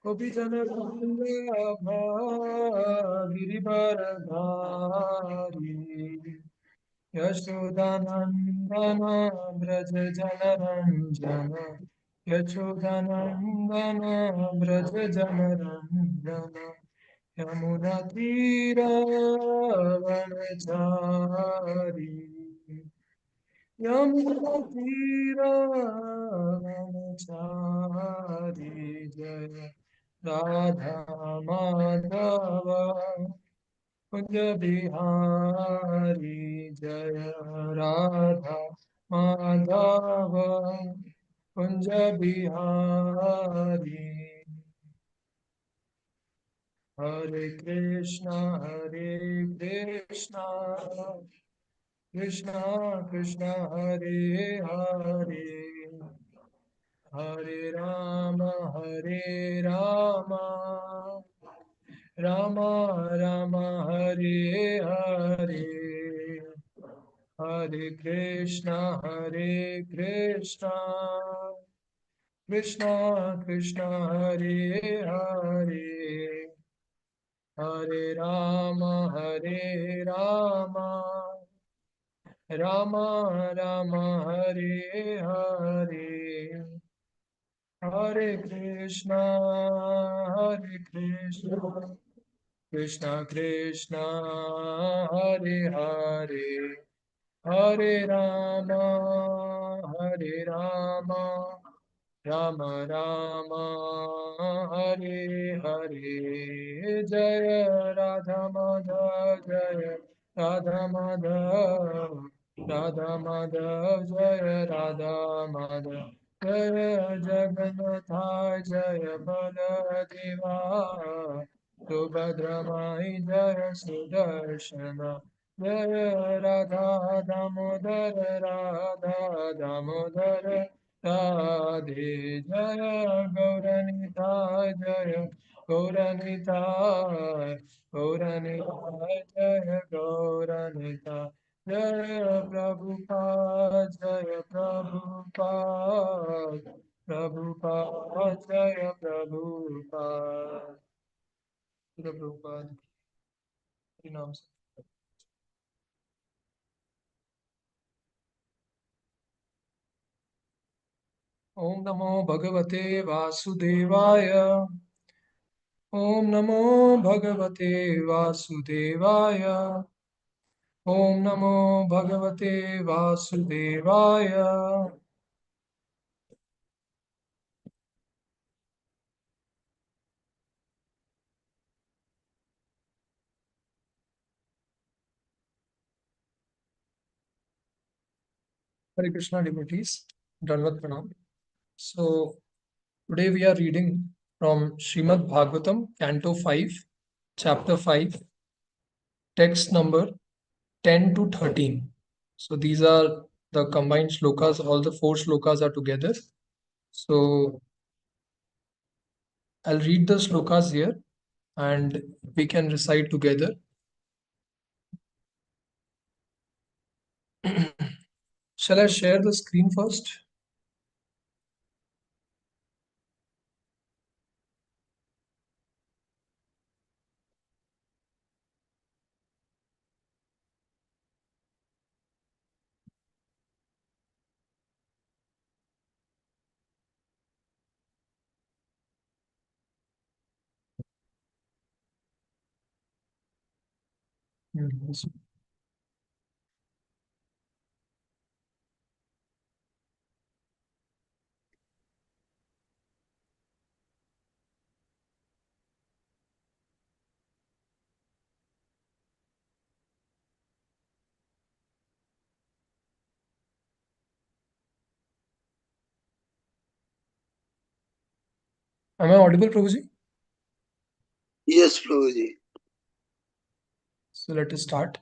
गोपीजन वल्लभ गिरिवरधारी यशोदानन्दन व्रज जनरञ्जन यशोदानन्दन व्रज जनरञ्जन यमुनातीरावनचारी यमुनातीरावनचारी जय राधा माधव कुंज बिहारी जय राधा माधव कुंज बिहारी हरे कृष्णा कृष्णा कृष्णा हरे हरे हरे राम राम राम हरे हरे हरे कृष्णा कृष्णा कृष्णा हरे हरे हरे राम राम राम हरे हरे हरे कृष्णा कृष्णा कृष्णा हरे हरे हरे राम राम राम हरे हरे जय राधा माधव जय राधा माधव राधा माधव जय राधा माधव जय जगन्नाथ जय बलदेवा सुभद्रमाई जय सुदर्शन जय राधा दामोदर राधा दामोदर राधे जय गौरनिताय जय गौरनिताय गौरनिताय जय गौरनिताय जय प्रभुपाद जय प्रभुपाद प्रभुपाद जय प्रभुपाद प्रभुपाद के नाम से ओम नमो भगवते वासुदेवाय ओम नमो भगवते वासुदेवाय ओम नमो भगवते वासुदेवाय Hare Krishna devotees, Dandavat Pranam. So today we are reading from Srimad Bhagavatam, Canto 5, Chapter 5, text number 10 to 13. So these are the combined shlokas, all the four shlokas are together. So I'll read the shlokas here and we can recite together. Shall I share the screen first? Yes. Am I audible, Prabhuji? Yes, Prabhuji. So let us start.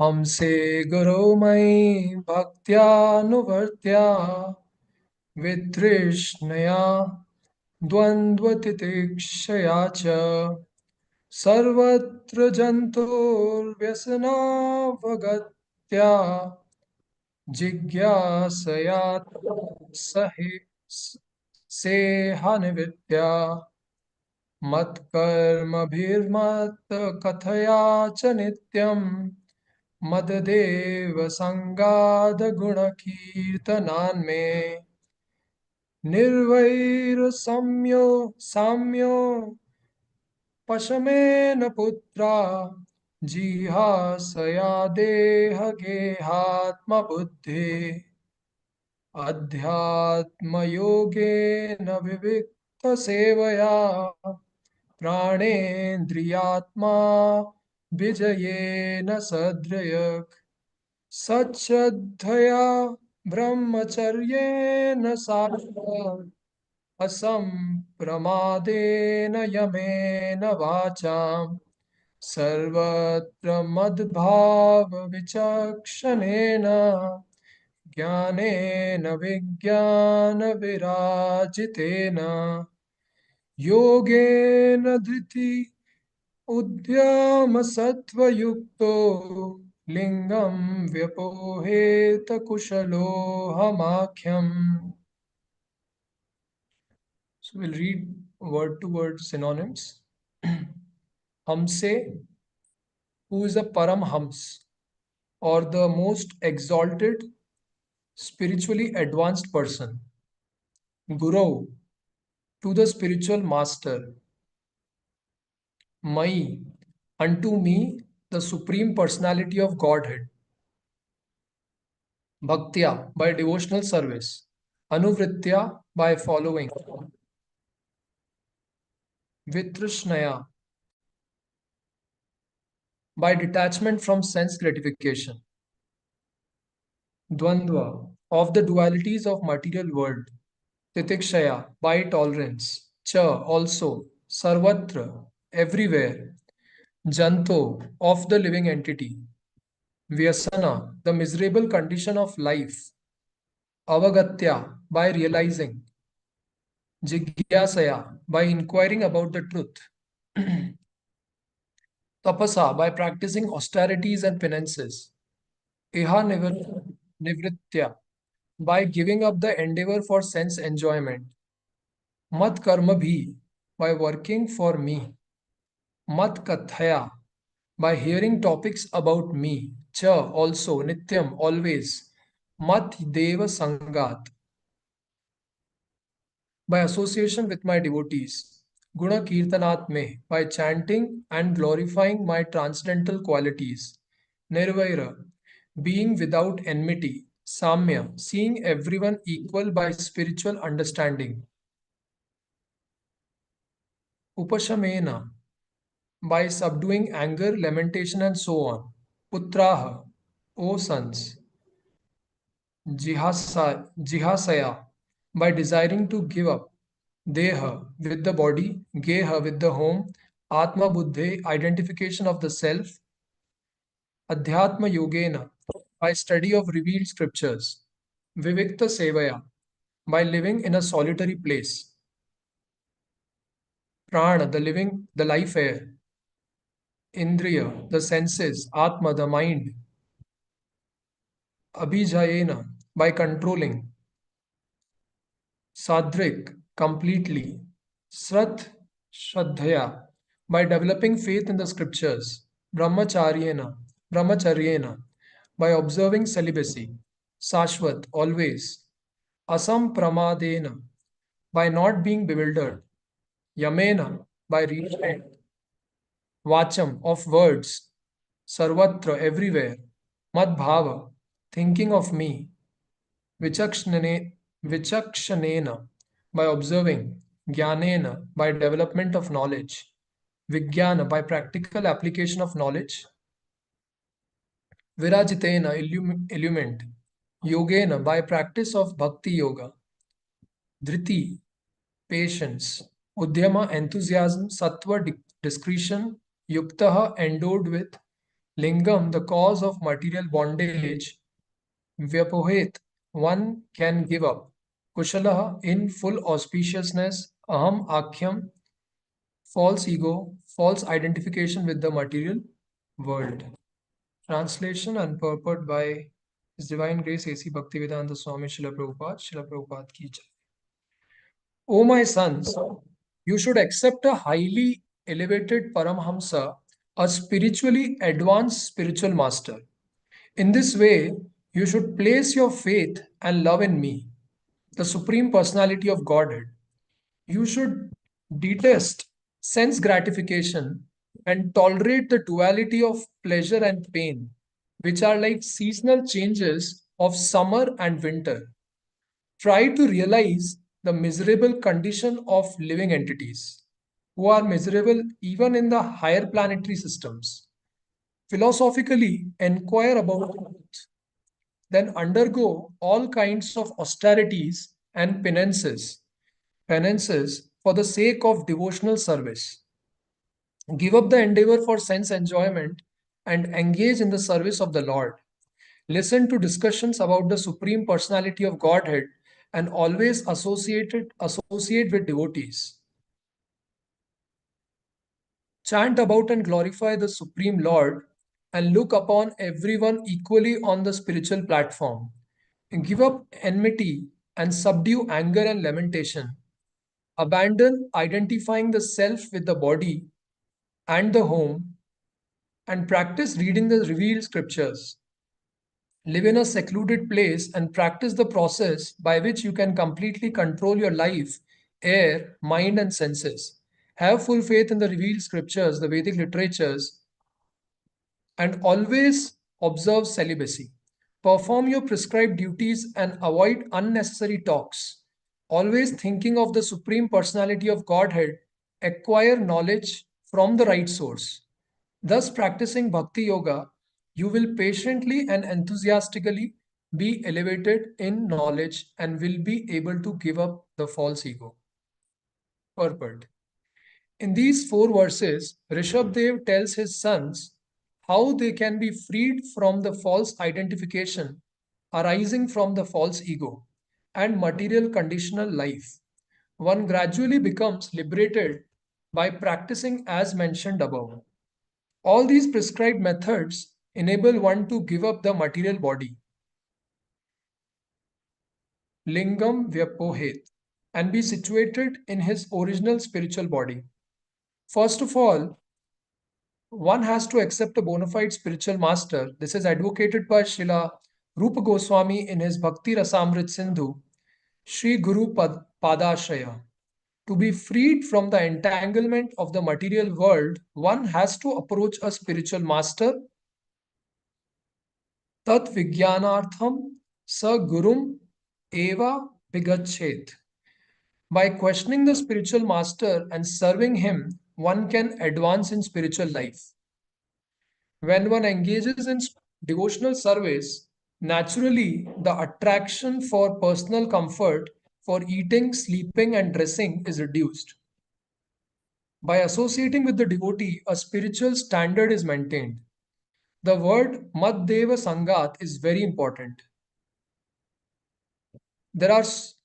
हमसे गुरु मयि भक्त्यानुवर्त्या वितृष्णया द्वन्द्वतितिक्षया च सर्वत्र जन्तुर्व्यसनावगत्या जिज्ञासया सहि सेहानिविद्या मत्कर्मभिर्मत्कथया च नित्यम् मददेव सङ्गादगुणकीर्तनान्मे निर्वैरसम्यो साम्यो पशमेन पुत्रा जिहासया देहगेहात्मबुद्धि अध्यात्मयोगेन विविक्तसेवया प्राणेन्द्रियात्मा विजयेन सद्रयक् सच्छ्रद्धया ब्रह्मचर्येण साक्षात् असम्प्रमादेन Yemen वाचाम् सर्वत्र मद्भावविचक्षणेन ज्ञानेन विज्ञानविराजितेन योगेन धृति उद्यमसत्त्वयुक्तो लिङ्गं व्यपोहेत कुशलोऽहमाख्यम्. So we'll read word to word synonyms. Hamse, who is a Paramhams, or the most exalted, spiritually advanced person. Guru, to the spiritual master. Mai, unto me, the supreme personality of Godhead. Bhaktya, by devotional service. Anuvritya, by following. Vitrishnaya, by detachment from sense gratification. Dvandva, of the dualities of material world. Titikshaya, by tolerance. Cha, also. Sarvatra, everywhere. Janto, of the living entity. Vyasana, the miserable condition of life. Avagatya, by realizing. Jigyasaya, by inquiring about the truth. Tapasa, by practicing austerities and penances. Iha nivritya, by giving up the endeavor for sense enjoyment. Mat karma bhi, by working for me. Mat kathaya, by hearing topics about me. Cha, also. Nityam, always. Mat deva sangat, by association with my devotees. Guna Kirtanat me, by chanting and glorifying my transcendental qualities. Nirvaira, being without enmity. Samya, seeing everyone equal by spiritual understanding. Upashamena, by subduing anger, lamentation, and so on. Putraha, O sons. Jihasaya, by desiring to give up. Deha, with the body. Geha, with the home. Atma Buddhe, identification of the self. Adhyatma Yogena, by study of revealed scriptures. Vivikta Sevaya, by living in a solitary place. Prana, the life air. Indriya, the senses. Atma, the mind. Abhijayena, by controlling. Sadrik, completely. Srath, Shraddhaya, by developing faith in the scriptures. Brahmacharyena, by observing celibacy. Sashvat, always. Asam Pramadena, by not being bewildered. Yamena, by restraint. Vacham, of words. Sarvatra, everywhere. Madbhava, thinking of me. Vichakshanena, by observing. Jnanena, by development of knowledge. Vijnana, by practical application of knowledge. Virajitena, illumined. Yogena, by practice of bhakti yoga. Dhriti, patience. Udyama, enthusiasm. Sattva, discretion. Yuktaha, endowed with. Lingam, the cause of material bondage. Vyapohet, one can give up. Kushalaha, in full auspiciousness. Aham, akhyam, false ego, false identification with the material world. Translation and purport by His Divine Grace A.C. Bhaktivedanta Swami Srila Prabhupada, Srila Prabhupada Ki Jai. O my sons, you should accept a highly elevated Paramhamsa, a spiritually advanced spiritual master. In this way, you should place your faith and love in me, the Supreme Personality of Godhead. You should detest sense gratification and tolerate the duality of pleasure and pain, which are like seasonal changes of summer and winter. Try to realize the miserable condition of living entities who are miserable even in the higher planetary systems. Philosophically, inquire about it, then undergo all kinds of austerities and penances for the sake of devotional service. Give up the endeavor for sense enjoyment and engage in the service of the Lord. Listen to discussions about the Supreme Personality of Godhead and always associate with devotees. Chant about and glorify the Supreme Lord and look upon everyone equally on the spiritual platform. Give up enmity and subdue anger and lamentation. Abandon identifying the self with the body and the home and practice reading the revealed scriptures. Live in a secluded place and practice the process by which you can completely control your life, air, mind, and senses. Have full faith in the revealed scriptures, the Vedic literatures, and always observe celibacy. Perform your prescribed duties and avoid unnecessary talks. Always thinking of the Supreme Personality of Godhead, acquire knowledge from the right source. Thus, practicing Bhakti Yoga, you will patiently and enthusiastically be elevated in knowledge and will be able to give up the false ego. Purport. In these four verses, Rishabdev tells his sons how they can be freed from the false identification arising from the false ego and material conditional life. One gradually becomes liberated by practicing as mentioned above. All these prescribed methods enable one to give up the material body, lingam vyapohet, and be situated in his original spiritual body. First of all, one has to accept a bona fide spiritual master. This is advocated by Srila Rupa Goswami in his Bhakti Rasamrit Sindhu, Sri Guru Padashraya. To be freed from the entanglement of the material world, one has to approach a spiritual master. Tat Vijnanartham Sa Gurum Eva Vigachet. By questioning the spiritual master and serving him, one can advance in spiritual life. When one engages in devotional service, naturally the attraction for personal comfort, for eating, sleeping, and dressing is reduced. By associating with the devotee, a spiritual standard is maintained. The word Maddeva Sangat is very important. There are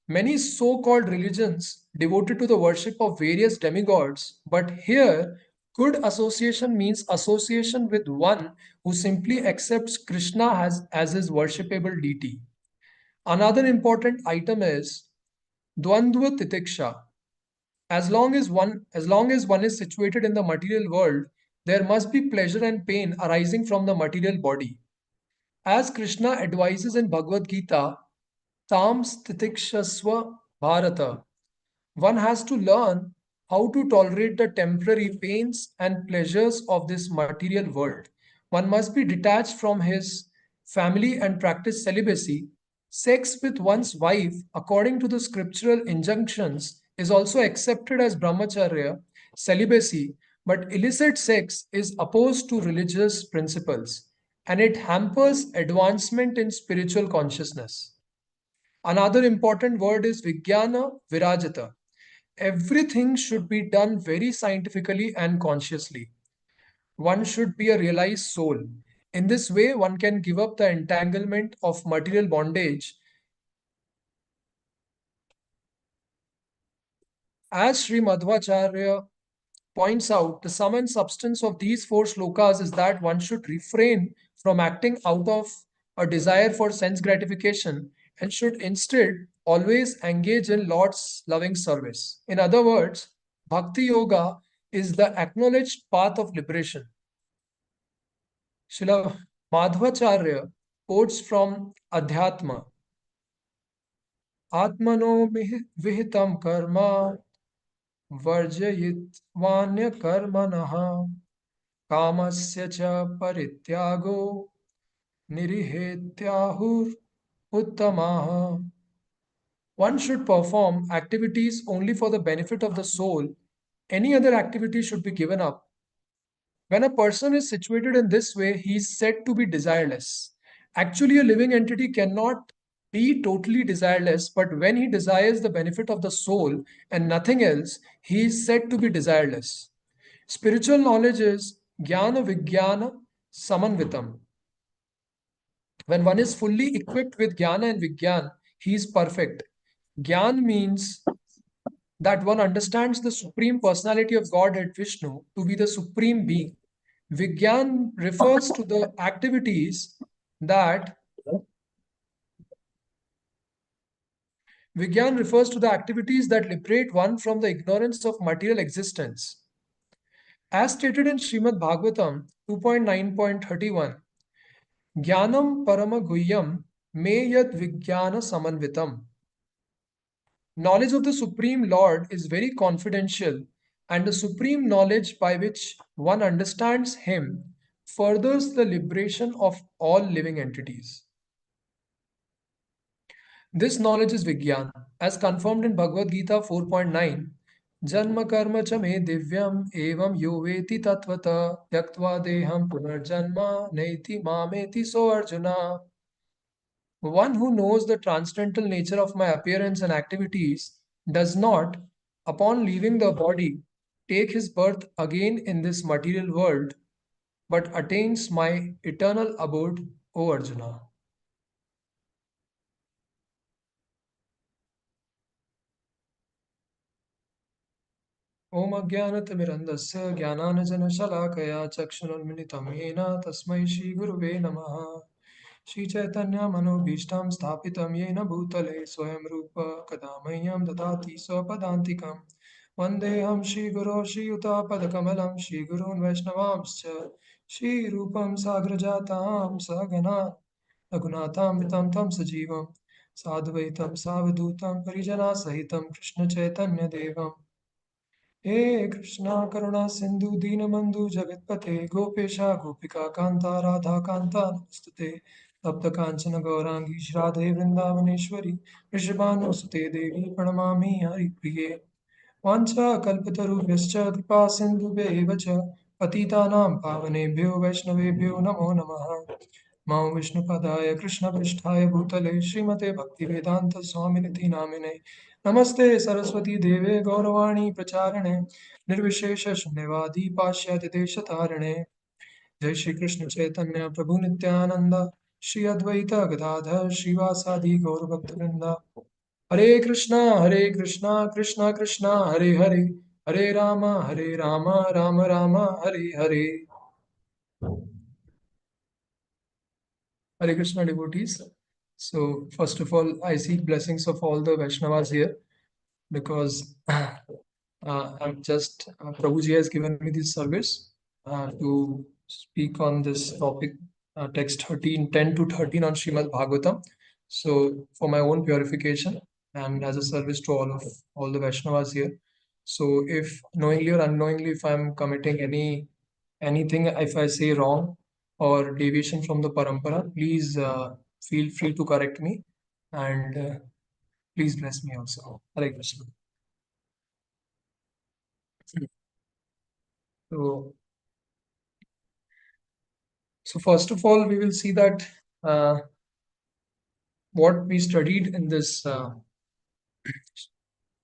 many so called religions devoted to the worship of various demigods, but here, good association means association with one who simply accepts Krishna as his worshipable deity. Another important item is Dvandva Titiksha. As long as one is situated in the material world, there must be pleasure and pain arising from the material body. As Krishna advises in Bhagavad Gita, Tam Stitikshasva Bharata. One has to learn how to tolerate the temporary pains and pleasures of this material world. One must be detached from his family and practice celibacy. Sex with one's wife, according to the scriptural injunctions, is also accepted as brahmacharya, celibacy, but illicit sex is opposed to religious principles and it hampers advancement in spiritual consciousness. Another important word is Vijnana Virajata. Everything should be done very scientifically and consciously. One should be a realized soul. In this way, one can give up the entanglement of material bondage. As Sri Madhvacharya points out the sum and substance of these four shlokas is that one should refrain from acting out of a desire for sense gratification and should instead always engage in Lord's loving service. In other words, Bhakti Yoga is the acknowledged path of liberation. Srila Madhvacharya quotes from Adhyatma Atmano vihitam karma वर्जयित्वान्यकर्मणः कामस्य च परित्यागो निरिहेत्याहुरुत्तमाः. One should perform activities only for the benefit of the soul. Any other activity should be given up. When a person is situated in this way, he is said to be desireless. Actually, a living entity cannot be totally desireless, but when he desires the benefit of the soul and nothing else, he is said to be desireless. Spiritual knowledge is jnana vijnana samanvitam. When one is fully equipped with jnana and vijnana, he is perfect. Jnana means that one understands the Supreme Personality of Godhead Vishnu to be the Supreme Being. Vigyan refers to the activities that liberate one from the ignorance of material existence. As stated in Srimad Bhagavatam 2.9.31, Jnanam Paramaguhyam Me Yad Vijnana Samanvitam. Knowledge of the Supreme Lord is very confidential, and the supreme knowledge by which one understands Him furthers the liberation of all living entities. This knowledge is Vigyan, as confirmed in Bhagavad Gita 4.9. Janma karma cha me divyam evam yo veti tatvata yaktva deham punarjanma neiti mameti so arjuna. One who knows the transcendental nature of my appearance and activities does not, upon leaving the body, take his birth again in this material world, but attains my eternal abode, O Arjuna. ॐ अज्ञानतिमिरन्धस्य ज्ञानाञ्जनशलाकया चक्षुरुन्मिलितं येन तस्मै श्रीगुरुवे नमः श्रीचैतन्यमनोभीष्टं स्थापितं येन भूतले स्वयं रूप कदा मह्यं ददाति स्वपदान्तिकं वन्देऽहं श्रीगुरो श्रीयुतापदकमलं श्रीगुरून् वैष्णवांश्च श्रीरूपं साग्रजातां सहगना रघुनाथामृतं तं सजीवं साद्वैतं सावधूतं परिजनासहितं कृष्णचैतन्यदेवम् हे कृष्णा करुणा सिंधु दीनबंधु जगतपते गोपेशा गोपिका कांता राधा कांता नमस्तुते तप्त कांचन गौरांगी श्राद्धे वृंदावनेश्वरी वृषभानुसुते देवी प्रणमामि हरिप्रिये वाञ्छाकल्पतरुभ्यश्च कृपा सिन्धुभ्येव च पतितानां पावनेभ्यो वैष्णवेभ्यो नमो नमः मां विष्णुपदाय कृष्णपृष्ठाय भूतले श्रीमते भक्तिवेदान्त स्वामिनिति नामिने नमस्ते सरस्वती देवे गौरवाणी प्रचारणे निर्विशेष शून्यवादी पाश्चात्य देशतारिणे जय श्री कृष्ण चैतन्य प्रभु नित्यानंद श्री अद्वैत गदाधर श्रीवासादि गौरभक्तवृंद हरे Krishna Krishna Krishna Hare Hare Ram Ram Ram Hare Hare. Hare Krishna devotees. So, first of all, I seek blessings of all the Vaishnavas here because I'm just, Prabhuji has given me this service to speak on this topic, text 13, 10 to 13 on Srimad Bhagavatam. So, for my own purification and as a service to all the Vaishnavas here. So, if knowingly or unknowingly, if I'm committing anything, if I say wrong or deviation from the parampara, please feel free to correct me and please bless me also. Hare Krishna. So, so first of all, we will see that what we studied in this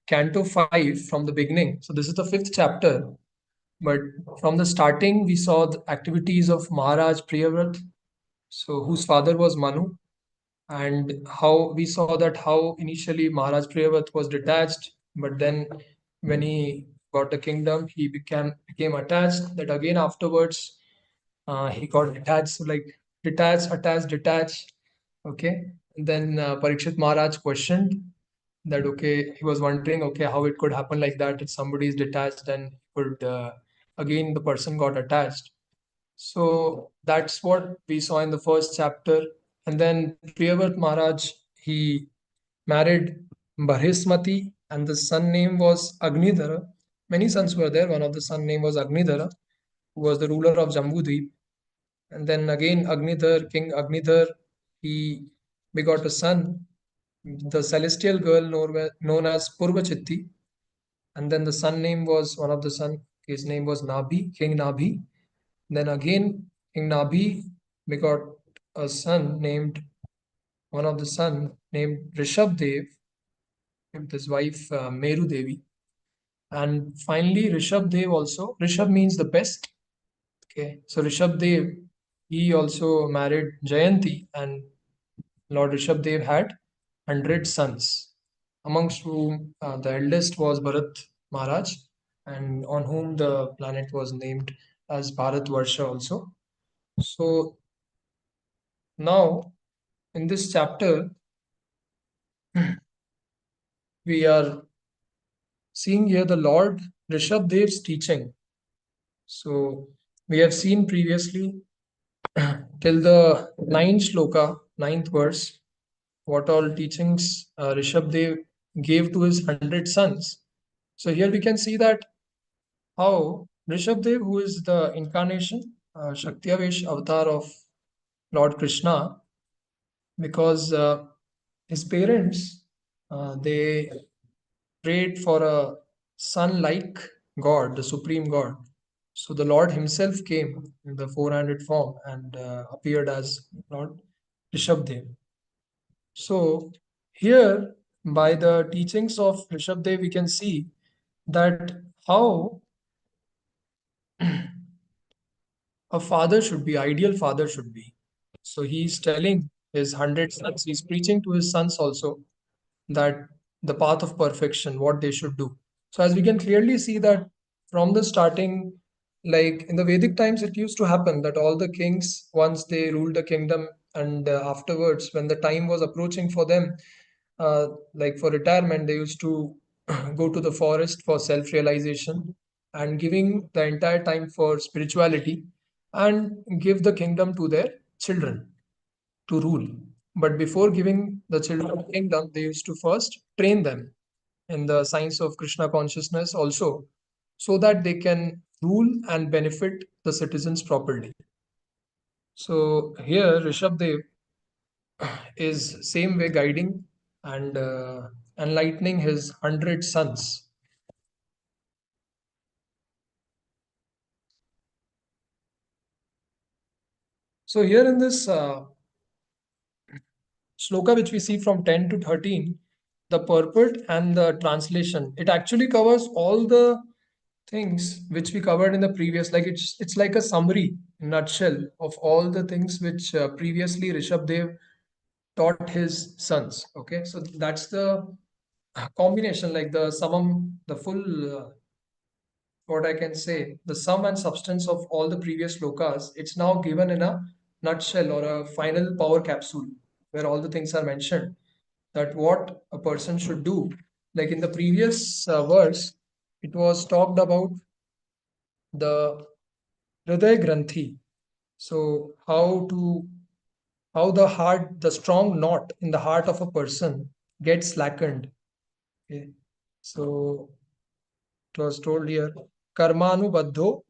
Canto 5 from the beginning. So this is the fifth chapter, but from the starting, we saw the activities of Maharaj Priyavrat, so whose father was Manu, and how we saw that how initially Maharaj Priyavrat was detached, but then when he got the kingdom, he became attached. That again afterwards, he got detached, so like detach, attach, detach. Okay. And then Parikshit Maharaj questioned that, okay, he was wondering, okay, how it could happen like that. If somebody is detached, then could again the person got attached. So that's what we saw in the first chapter. And then Priyavrat Maharaj, he married Bharismati, and the son name was Agnidhara. Many sons were there. One of the son name was Agnidhara, who was the ruler of Jambudvip. And then again, King Agnidhar, he begot a son, the celestial girl known as Purvachitti. And then the son name was one of the son, his name was Nabhi, King Nabhi. Then again, King Nabhi begot a son named, one of the son named Rishabh Dev, with his wife Meru Devi. And finally, Rishabh Dev also, Rishabh means the best. Okay, so Rishabh Dev, he also married Jayanti, and Lord Rishabh Dev had 100 sons, amongst whom the eldest was Bharat Maharaj, and on whom the planet was named as Bharat Varsha also. So now in this chapter, we are seeing here the Lord Rishabh Dev's teaching. So we have seen previously till the ninth shloka, ninth verse, what all teachings Rishabh Dev gave to his 100 sons. So here we can see that how Rishabh Dev, who is the incarnation, Shaktiavesh avatar of Lord Krishna, because his parents, they prayed for a son-like God, the supreme God. So the Lord himself came in the four-handed form and appeared as Lord Rishabdev. So here, by the teachings of Rishabdev, we can see that how a father should be, ideal father should be. So he's telling his 100 sons, he's preaching to his sons also that the path of perfection, what they should do. So as we can clearly see that from the starting, like in the Vedic times, it used to happen that all the kings, once they ruled the kingdom, and afterwards, when the time was approaching for them, like for retirement, they used to go to the forest for self-realization and giving the entire time for spirituality and give the kingdom to their children to rule. But before giving the children the kingdom, they used to first train them in the science of Krishna consciousness also, so that they can rule and benefit the citizens properly. So here Rishabdev is same way guiding and enlightening his 100 sons. So here in this sloka which we see from 10 to 13, the purport and the translation, it actually covers all the things which we covered in the previous, like it's like a summary nutshell of all the things which previously Rishabh Dev taught his sons. Okay, so that's the combination, like the summum, the full what I can say, the sum and substance of all the previous slokas, it's now given in a nutshell or a final power capsule where all the things are mentioned, that what a person should do. Like in the previous verse, it was talked about the Hriday Granthi. So how the heart, the strong knot in the heart of a person gets slackened. Okay. So it was told here, Karmanu Baddho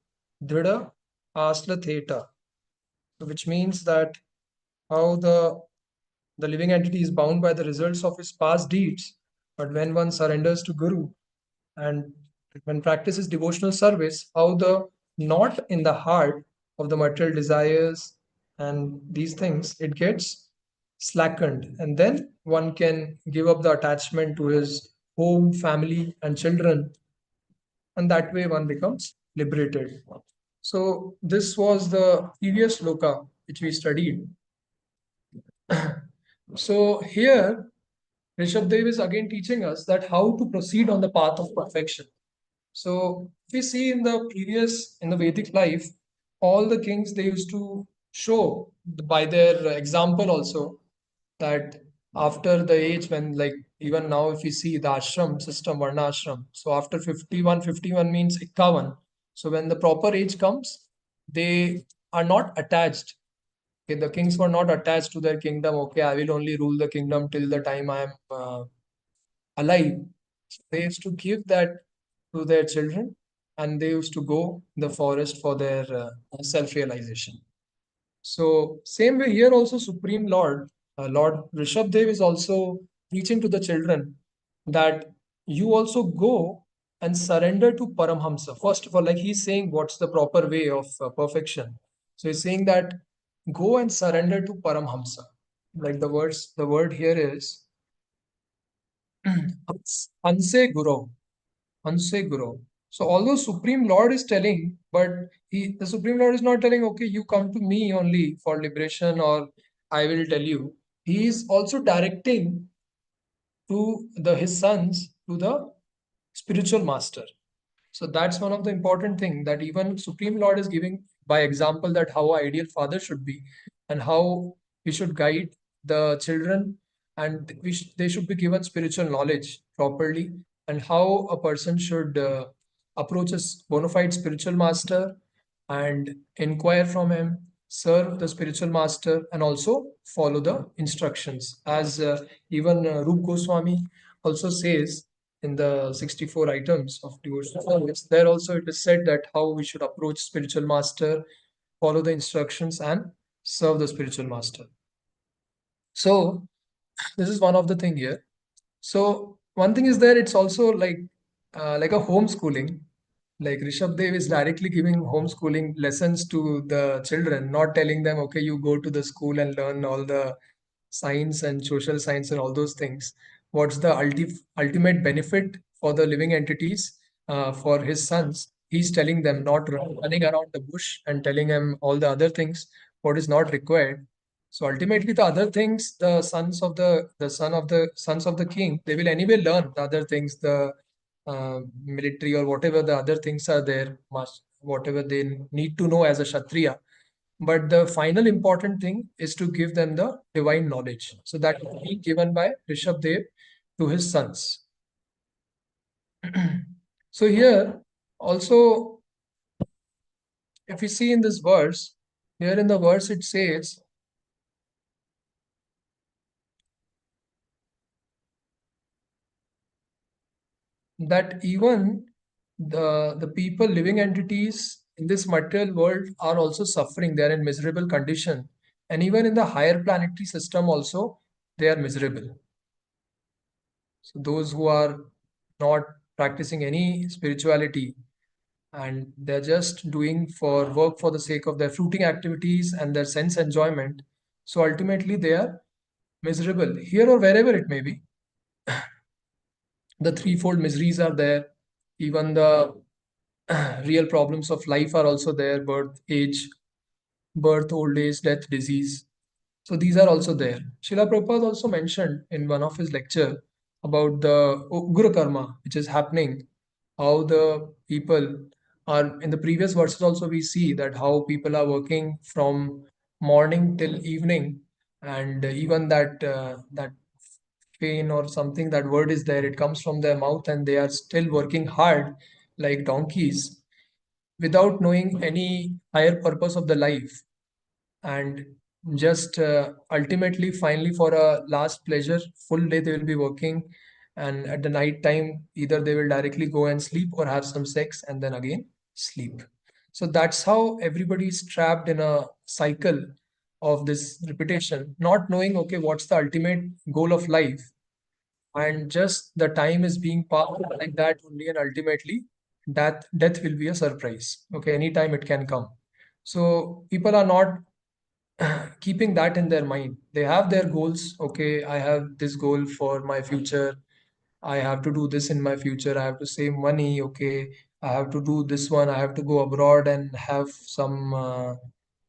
Dhrida Asla Theta, which means that how the living entity is bound by the results of his past deeds. But when one surrenders to Guru and when practices devotional service, how the knot in the heart of the material desires and these things, it gets slackened, and then one can give up the attachment to his home, family, and children, and that way one becomes liberated. So this was the previous sloka which we studied. So here Rishabh Dev is again teaching us that how to proceed on the path of perfection. So if we see in the previous, in the Vedic life, all the kings they used to show by their example also that after the age when, like, even now if you see the ashram system, varna ashram, so after 51 means 51. So when the proper age comes, they are not attached. Okay, the kings were not attached to their kingdom. Okay, I will only rule the kingdom till the time I am alive. So they used to give that to their children, and they used to go in the forest for their self-realization. So same way here also Supreme Lord, Lord Rishabdev is also teaching to the children that you also go and surrender to Paramhamsa. First of all, like he's saying, what's the proper way of perfection? So he's saying that go and surrender to Paramhamsa. Like the word here is Anse Guru. Hanse Guru. So although Supreme Lord is telling, but the Supreme Lord is not telling, okay, you come to me only for liberation or I will tell you. He is also directing to his sons to the spiritual master. So that's one of the important thing that even Supreme Lord is giving by example that how an ideal father should be and how we should guide the children, and they should be given spiritual knowledge properly, and how a person should approach a bona fide spiritual master and inquire from him, serve the spiritual master, and also follow the instructions. As even Rup Goswami also says in the 64 items of devotional service, there also it is said that how we should approach spiritual master, follow the instructions, and serve the spiritual master. So this is one of the thing here. So one thing is there, it's also like a homeschooling. Like Rishabh Dev is directly giving homeschooling lessons to the children, not telling them, okay, you go to the school and learn all the science and social science and all those things. What's the ultimate benefit for the living entities, for his sons? He's telling them, not running around the bush and telling them all the other things, what is not required. So ultimately, the other things, the sons of the king, they will anyway learn the other things, the military or whatever the other things are there, must whatever they need to know as a kshatriya. But the final important thing is to give them the divine knowledge. So that is being given by Rishabh Dev to his sons. So here also, if we see in this verse, here in the verse it says that even the people, living entities in this material world are also suffering. They are in miserable condition, and even in the higher planetary system also they are miserable. So those who are not practicing any spirituality and they're just doing for work for the sake of their fruiting activities and their sense enjoyment, so ultimately they are miserable here or wherever it may be. The threefold miseries are there. Even the real problems of life are also there: birth, old age, death, disease. So these are also there. Srila Prabhupada also mentioned in one of his lecture about the Guru Karma, which is happening, how the people are in the previous verses also we see that how people are working from morning till evening, and even that pain or something, that word is there, it comes from their mouth, and they are still working hard like donkeys without knowing any higher purpose of the life, and just ultimately finally for a last pleasure, full day they will be working, and at the night time either they will directly go and sleep or have some sex and then again sleep. So that's how everybody is trapped in a cycle of this repetition, not knowing, okay, what's the ultimate goal of life, and just the time is being passed like that only, and ultimately death will be a surprise. Okay, anytime it can come. So people are not keeping that in their mind. They have their goals. Okay, I have this goal for my future. I have to do this in my future. I have to save money. Okay, I have to do this one. I have to go abroad and have some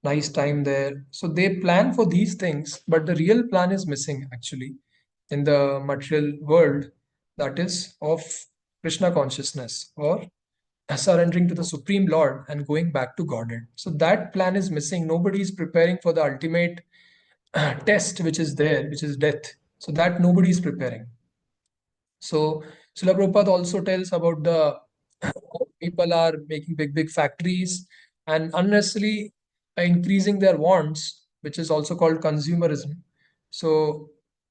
nice time there. So they plan for these things, but the real plan is missing actually in the material world, that is of Krishna consciousness or surrendering to the Supreme Lord and going back to Godhead. So that plan is missing. Nobody is preparing for the ultimate test which is there, which is death. So that nobody is preparing. So Srila Prabhupada also tells about the people are making big factories and unnecessarily increasing their wants, which is also called consumerism. So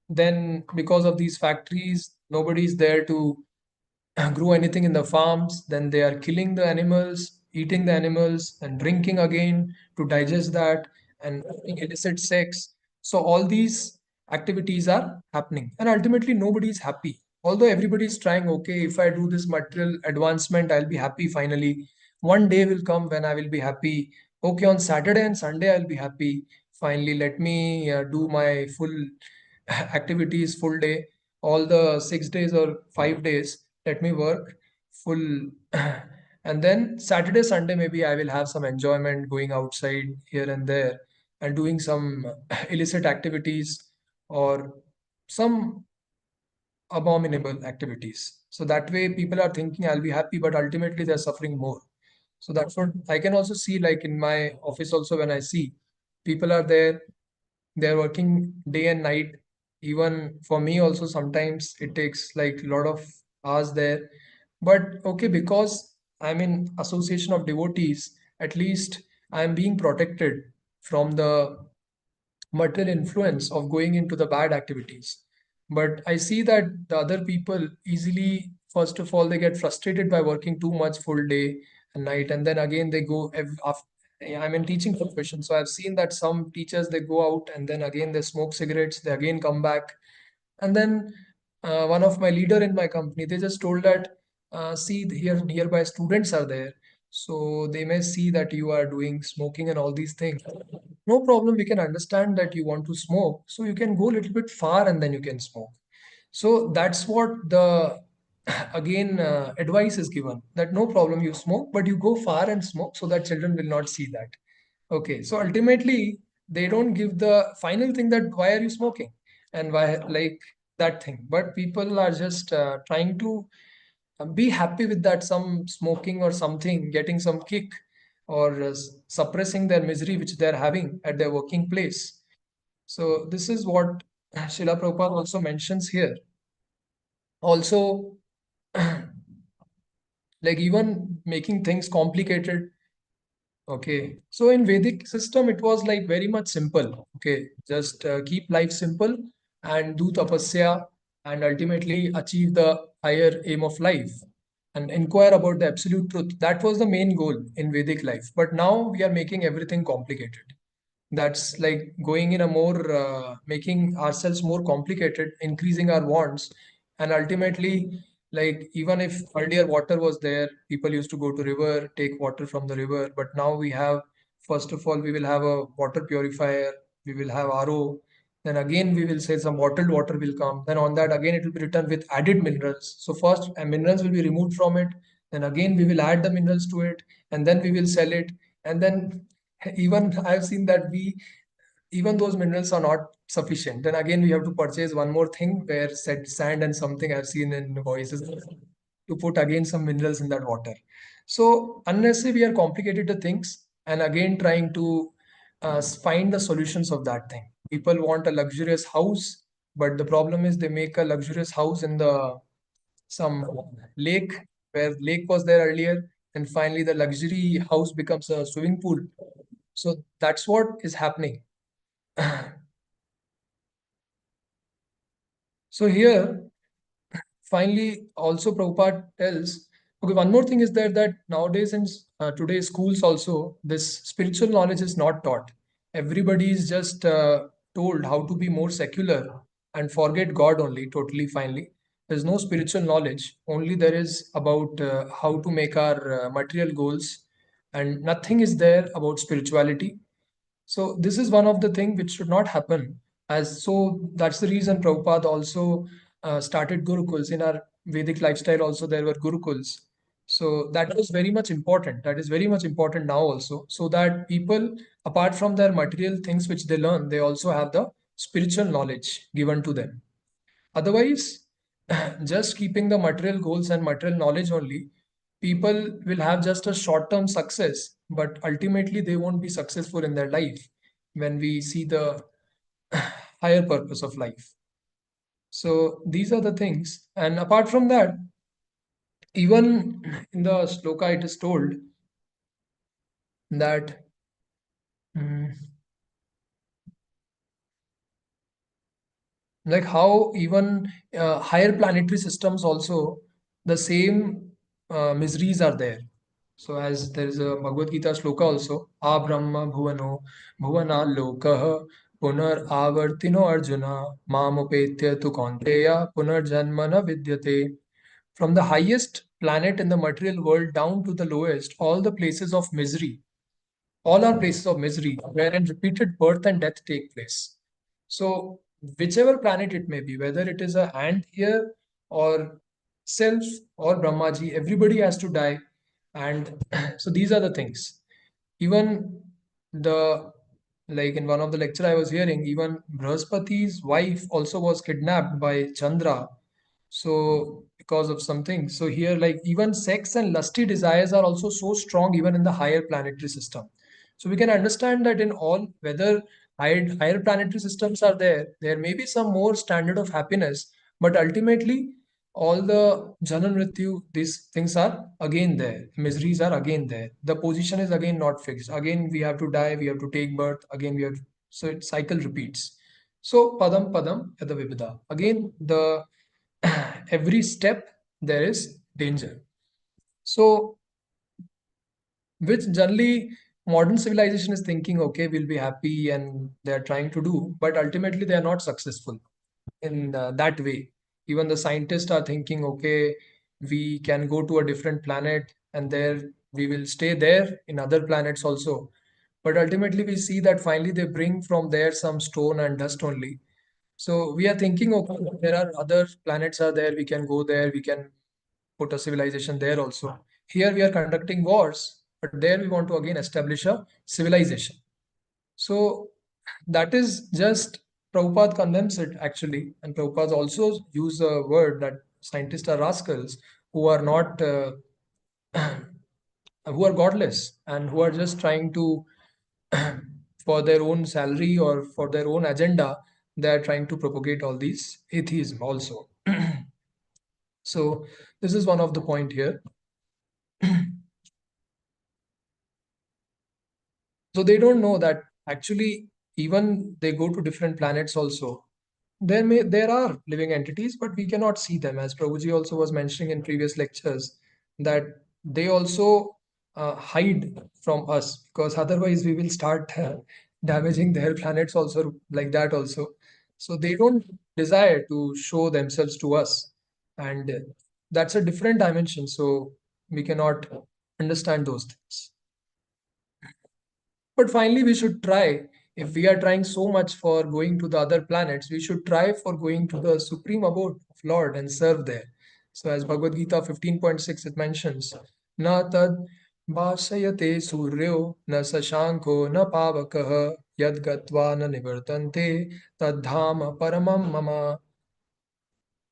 then, because of these factories, nobody is there to grow anything in the farms. Then they are killing the animals, eating the animals, and drinking again to digest that, and having illicit sex. So all these activities are happening, and ultimately nobody is happy. Although everybody is trying, okay, if I do this material advancement, I'll be happy finally. One day will come when I will be happy. Okay, on Saturday and Sunday, I'll be happy. Finally, let me do my full activities full day, all the 6 days or 5 days. Let me work full. And then Saturday, Sunday, maybe I will have some enjoyment going outside here and there and doing some illicit activities or some abominable activities. So that way people are thinking I'll be happy, but ultimately they're suffering more. So that's what I can also see, like in my office also, when I see people are there, they're working day and night. Even for me also, sometimes it takes like a lot of hours there. But okay, because I'm in association of devotees, at least I'm being protected from the material influence of going into the bad activities. But I see that the other people easily, first of all, they get frustrated by working too much full day and night, and then again they go. I'm in teaching profession, so I've seen that some teachers, they go out and then again they smoke cigarettes, they again come back, and then one of my leader in my company, they just told that, see, here nearby students are there, so they may see that you are doing smoking and all these things. No problem, we can understand that you want to smoke, so you can go a little bit far and then you can smoke. So that's what the again advice is given, that no problem, you smoke, but you go far and smoke so that children will not see that. Okay, so ultimately they don't give the final thing, that why are you smoking and why, like, that thing. But people are just trying to be happy with that, some smoking or something, getting some kick, or suppressing their misery which they're having at their working place. So this is what Srila Prabhupada also mentions here. Also, like even making things complicated. Okay, so in Vedic system, it was like very much simple. Okay, just keep life simple and do tapasya and ultimately achieve the higher aim of life and inquire about the absolute truth. That was the main goal in Vedic life. But now we are making everything complicated. That's like going in a more, making ourselves more complicated, increasing our wants, and ultimately, like even if earlier water was there, people used to go to river, take water from the river, but now we have, first of all, we will have a water purifier, we will have RO, then again we will say some bottled water will come, then on that again it will be written with added minerals. So first minerals will be removed from it, then again we will add the minerals to it, and then we will sell it, and then even I've seen that we, even those minerals are not sufficient, then again we have to purchase one more thing where said sand and something I've seen in voices to put again some minerals in that water. So unnecessarily we are complicated the things, and again trying to find the solutions of that thing. People want a luxurious house, but the problem is they make a luxurious house in the some lake, where lake was there earlier, and finally the luxury house becomes a swimming pool. So that's what is happening. So here, finally, also Prabhupada tells, okay, one more thing is there, that nowadays in today's schools also, this spiritual knowledge is not taught. Everybody is just told how to be more secular and forget God only, totally, finally. There's no spiritual knowledge. Only there is about how to make our material goals, and nothing is there about spirituality. So this is one of the thing which should not happen. As so that's the reason Prabhupada also started gurukuls. In our Vedic lifestyle also there were gurukuls. So that was very much important. That is very much important now also. So that people, apart from their material things which they learn, they also have the spiritual knowledge given to them. Otherwise, just keeping the material goals and material knowledge only, people will have just a short term success, but ultimately they won't be successful in their life when we see the higher purpose of life. So these are the things. And apart from that, even in the sloka, it is told that mm, like how even higher planetary systems also the same miseries are there. So as there is a Bhagavad Gita shloka also, A Brahma Bhuvano Bhuvana Lokah Punar Avartino Arjuna Mamupetya tu Kaunteya Punar Janmana Vidyate. From the highest planet in the material world down to the lowest, all the places of misery, all are places of misery wherein repeated birth and death take place. So, whichever planet it may be, whether it is a ant here or self or Brahmaji, everybody has to die. And so, these are the things. Even the like in one of the lecture I was hearing, even Brahaspati's wife also was kidnapped by Chandra, so because of something. So here, like even sex and lusty desires are also so strong even in the higher planetary system. So we can understand that in all, whether higher planetary systems are there, there may be some more standard of happiness, but ultimately all the jana mrityu, these things are again there. Miseries are again there. The position is again not fixed. Again we have to die, we have to take birth. Again we have so it cycle repeats. So padam padam yada vibhida. Again the every step there is danger. So which generally modern civilization is thinking, okay, we'll be happy and they're trying to do, but ultimately they are not successful in that way. Even the scientists are thinking, okay, we can go to a different planet and there we will stay there in other planets also. But ultimately we see that finally they bring from there some stone and dust only. So we are thinking, okay, there are other planets are there, we can go there, we can put a civilization there also. Here we are conducting wars, but there we want to again establish a civilization. So that is just Prabhupada condemns it actually, and Prabhupada also use a word that scientists are rascals who are not who are godless and who are just trying to for their own salary or for their own agenda they are trying to propagate all these atheism also. So this is one of the point here. So they don't know that actually even they go to different planets also. There are living entities, but we cannot see them. As Prabhuji also was mentioning in previous lectures, that they also hide from us because otherwise we will start damaging their planets also like that also. So they don't desire to show themselves to us, and that's a different dimension. So we cannot understand those things. But finally, we should try. If we are trying so much for going to the other planets, we should try for going to the supreme abode of Lord and serve there. So, as Bhagavad Gita 15.6 it mentions, Na tad vasayate suryo na sashanko na pavakaha yad gatva na nivartante tad dhama paramam mama.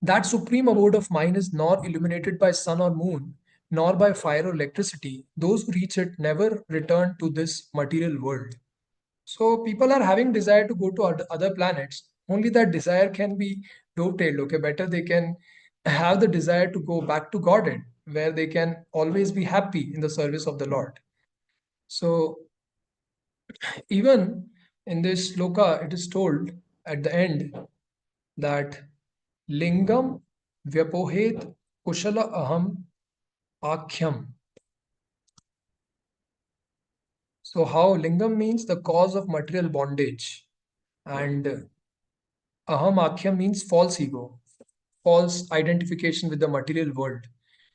That supreme abode of mine is nor illuminated by sun or moon, nor by fire or electricity. Those who reach it never return to this material world. So people are having desire to go to other planets. Only that desire can be dovetailed. Okay, better they can have the desire to go back to Godhead, where they can always be happy in the service of the Lord. So even in this sloka, it is told at the end that lingam vyapohet kushala aham akhyam. So how lingam means the cause of material bondage, and aham akhya means false ego, false identification with the material world.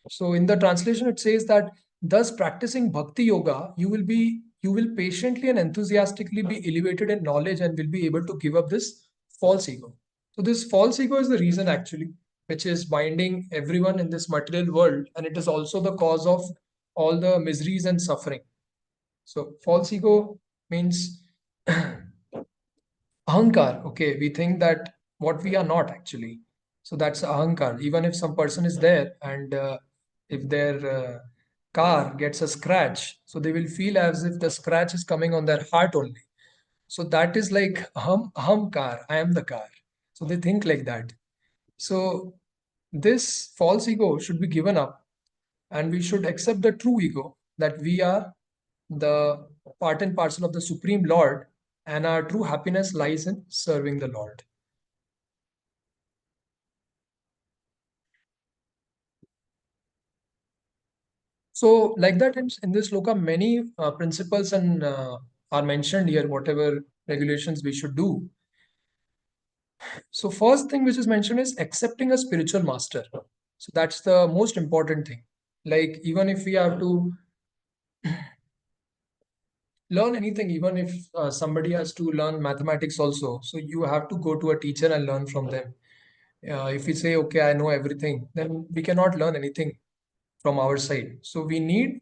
So in the translation, it says that thus practicing bhakti yoga, you will patiently and enthusiastically be elevated in knowledge and will be able to give up this false ego. So this false ego is the reason actually which is binding everyone in this material world, and it is also the cause of all the miseries and suffering. So false ego means ahankar. Okay, we think that what we are not actually. So that's ahankar. Even if some person is there and if they're car gets a scratch, so they will feel as if the scratch is coming on their heart only. So that is like hum car, I am the car. So they think like that. So this false ego should be given up, and we should accept the true ego, that we are the part and parcel of the Supreme Lord, and our true happiness lies in serving the Lord. So, like that, in this loka, many principles and are mentioned here, whatever regulations we should do. So, first thing which is mentioned is accepting a spiritual master. So, that's the most important thing. Like, even if we have to learn anything, even if somebody has to learn mathematics also, so you have to go to a teacher and learn from them. If we say, okay, I know everything, then we cannot learn anything from our side. So, we need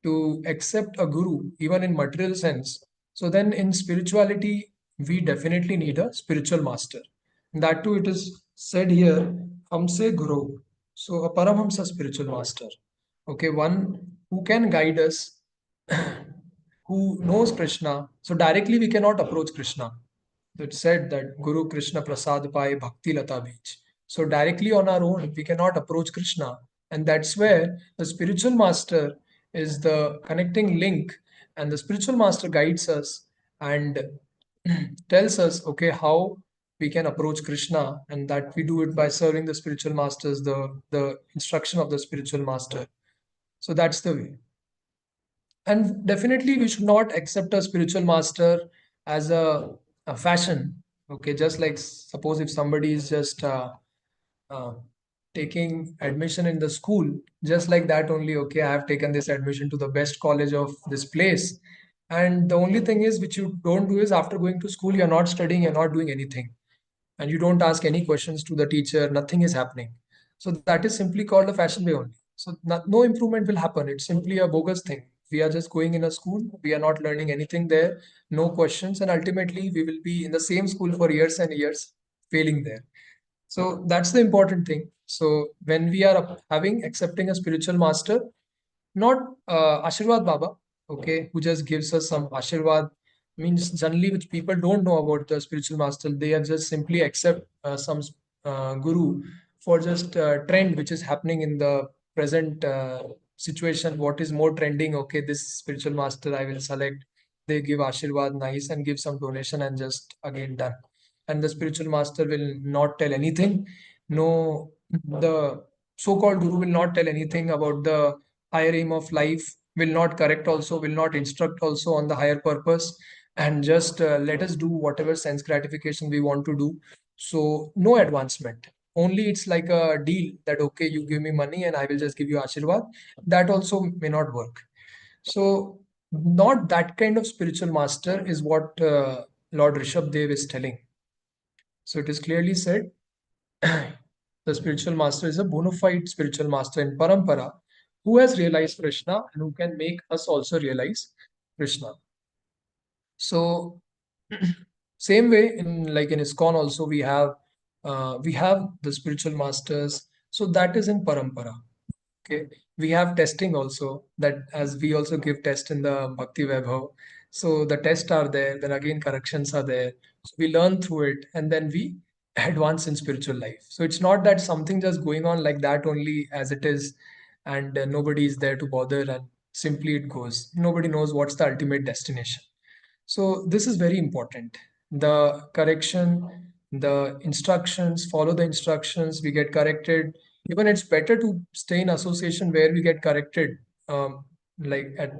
to accept a guru, even in material sense. So then in spirituality, we definitely need a spiritual master. That too, it is said here, Hamse Guru. So a Paramhamsa spiritual master. Okay, one who can guide us, who knows Krishna. So directly we cannot approach Krishna. It said that Guru Krishna Prasad Pai Bhakti Lata Beach. So directly on our own, we cannot approach Krishna. And that's where the spiritual master is the connecting link, and the spiritual master guides us and tells us, okay, how we can approach Krishna, and that we do it by serving the spiritual masters, the instruction of the spiritual master. So that's the way. And definitely, we should not accept a spiritual master as a fashion. Okay, just like suppose if somebody is just uh, taking admission in the school, just like that only. Okay, I have taken this admission to the best college of this place, and the only thing is which you don't do is after going to school, you're not studying, you're not doing anything, and you don't ask any questions to the teacher, nothing is happening. So that is simply called a fashion way only. So no improvement will happen. It's simply a bogus thing. We are just going in a school, we are not learning anything there, no questions, and ultimately we will be in the same school for years and years, failing there. So that's the important thing. So when we are having accepting a spiritual master, not Ashirwad Baba, okay, who just gives us some Ashirwad, means generally which people don't know about the spiritual master. They are just simply accept some guru for just trend which is happening in the present situation. What is more trending? Okay, this spiritual master I will select. They give Ashirwad nice and give some donation and just again done. And the spiritual master will not tell anything. No, the so-called guru will not tell anything about the higher aim of life, will not correct also, will not instruct also on the higher purpose, and just let us do whatever sense gratification we want to do. So no advancement. Only it's like a deal that okay, you give me money and I will just give you Ashirwad. That also may not work. So not that kind of spiritual master is what Lord Rishabh Dev is telling. So it is clearly said the spiritual master is a bona fide spiritual master in parampara who has realized Krishna and who can make us also realize Krishna. So same way in like in ISKCON also we have the spiritual masters. So that is in parampara. Okay, we have testing also, that as we also give test in the Bhakti Vaibhav. So the tests are there, then again corrections are there. So we learn through it and then we advance in spiritual life. So it's not that something just going on like that only as it is, and nobody is there to bother and simply it goes. Nobody knows what's the ultimate destination. So this is very important. The correction, the instructions, follow the instructions, we get corrected. Even it's better to stay in association where we get corrected, like at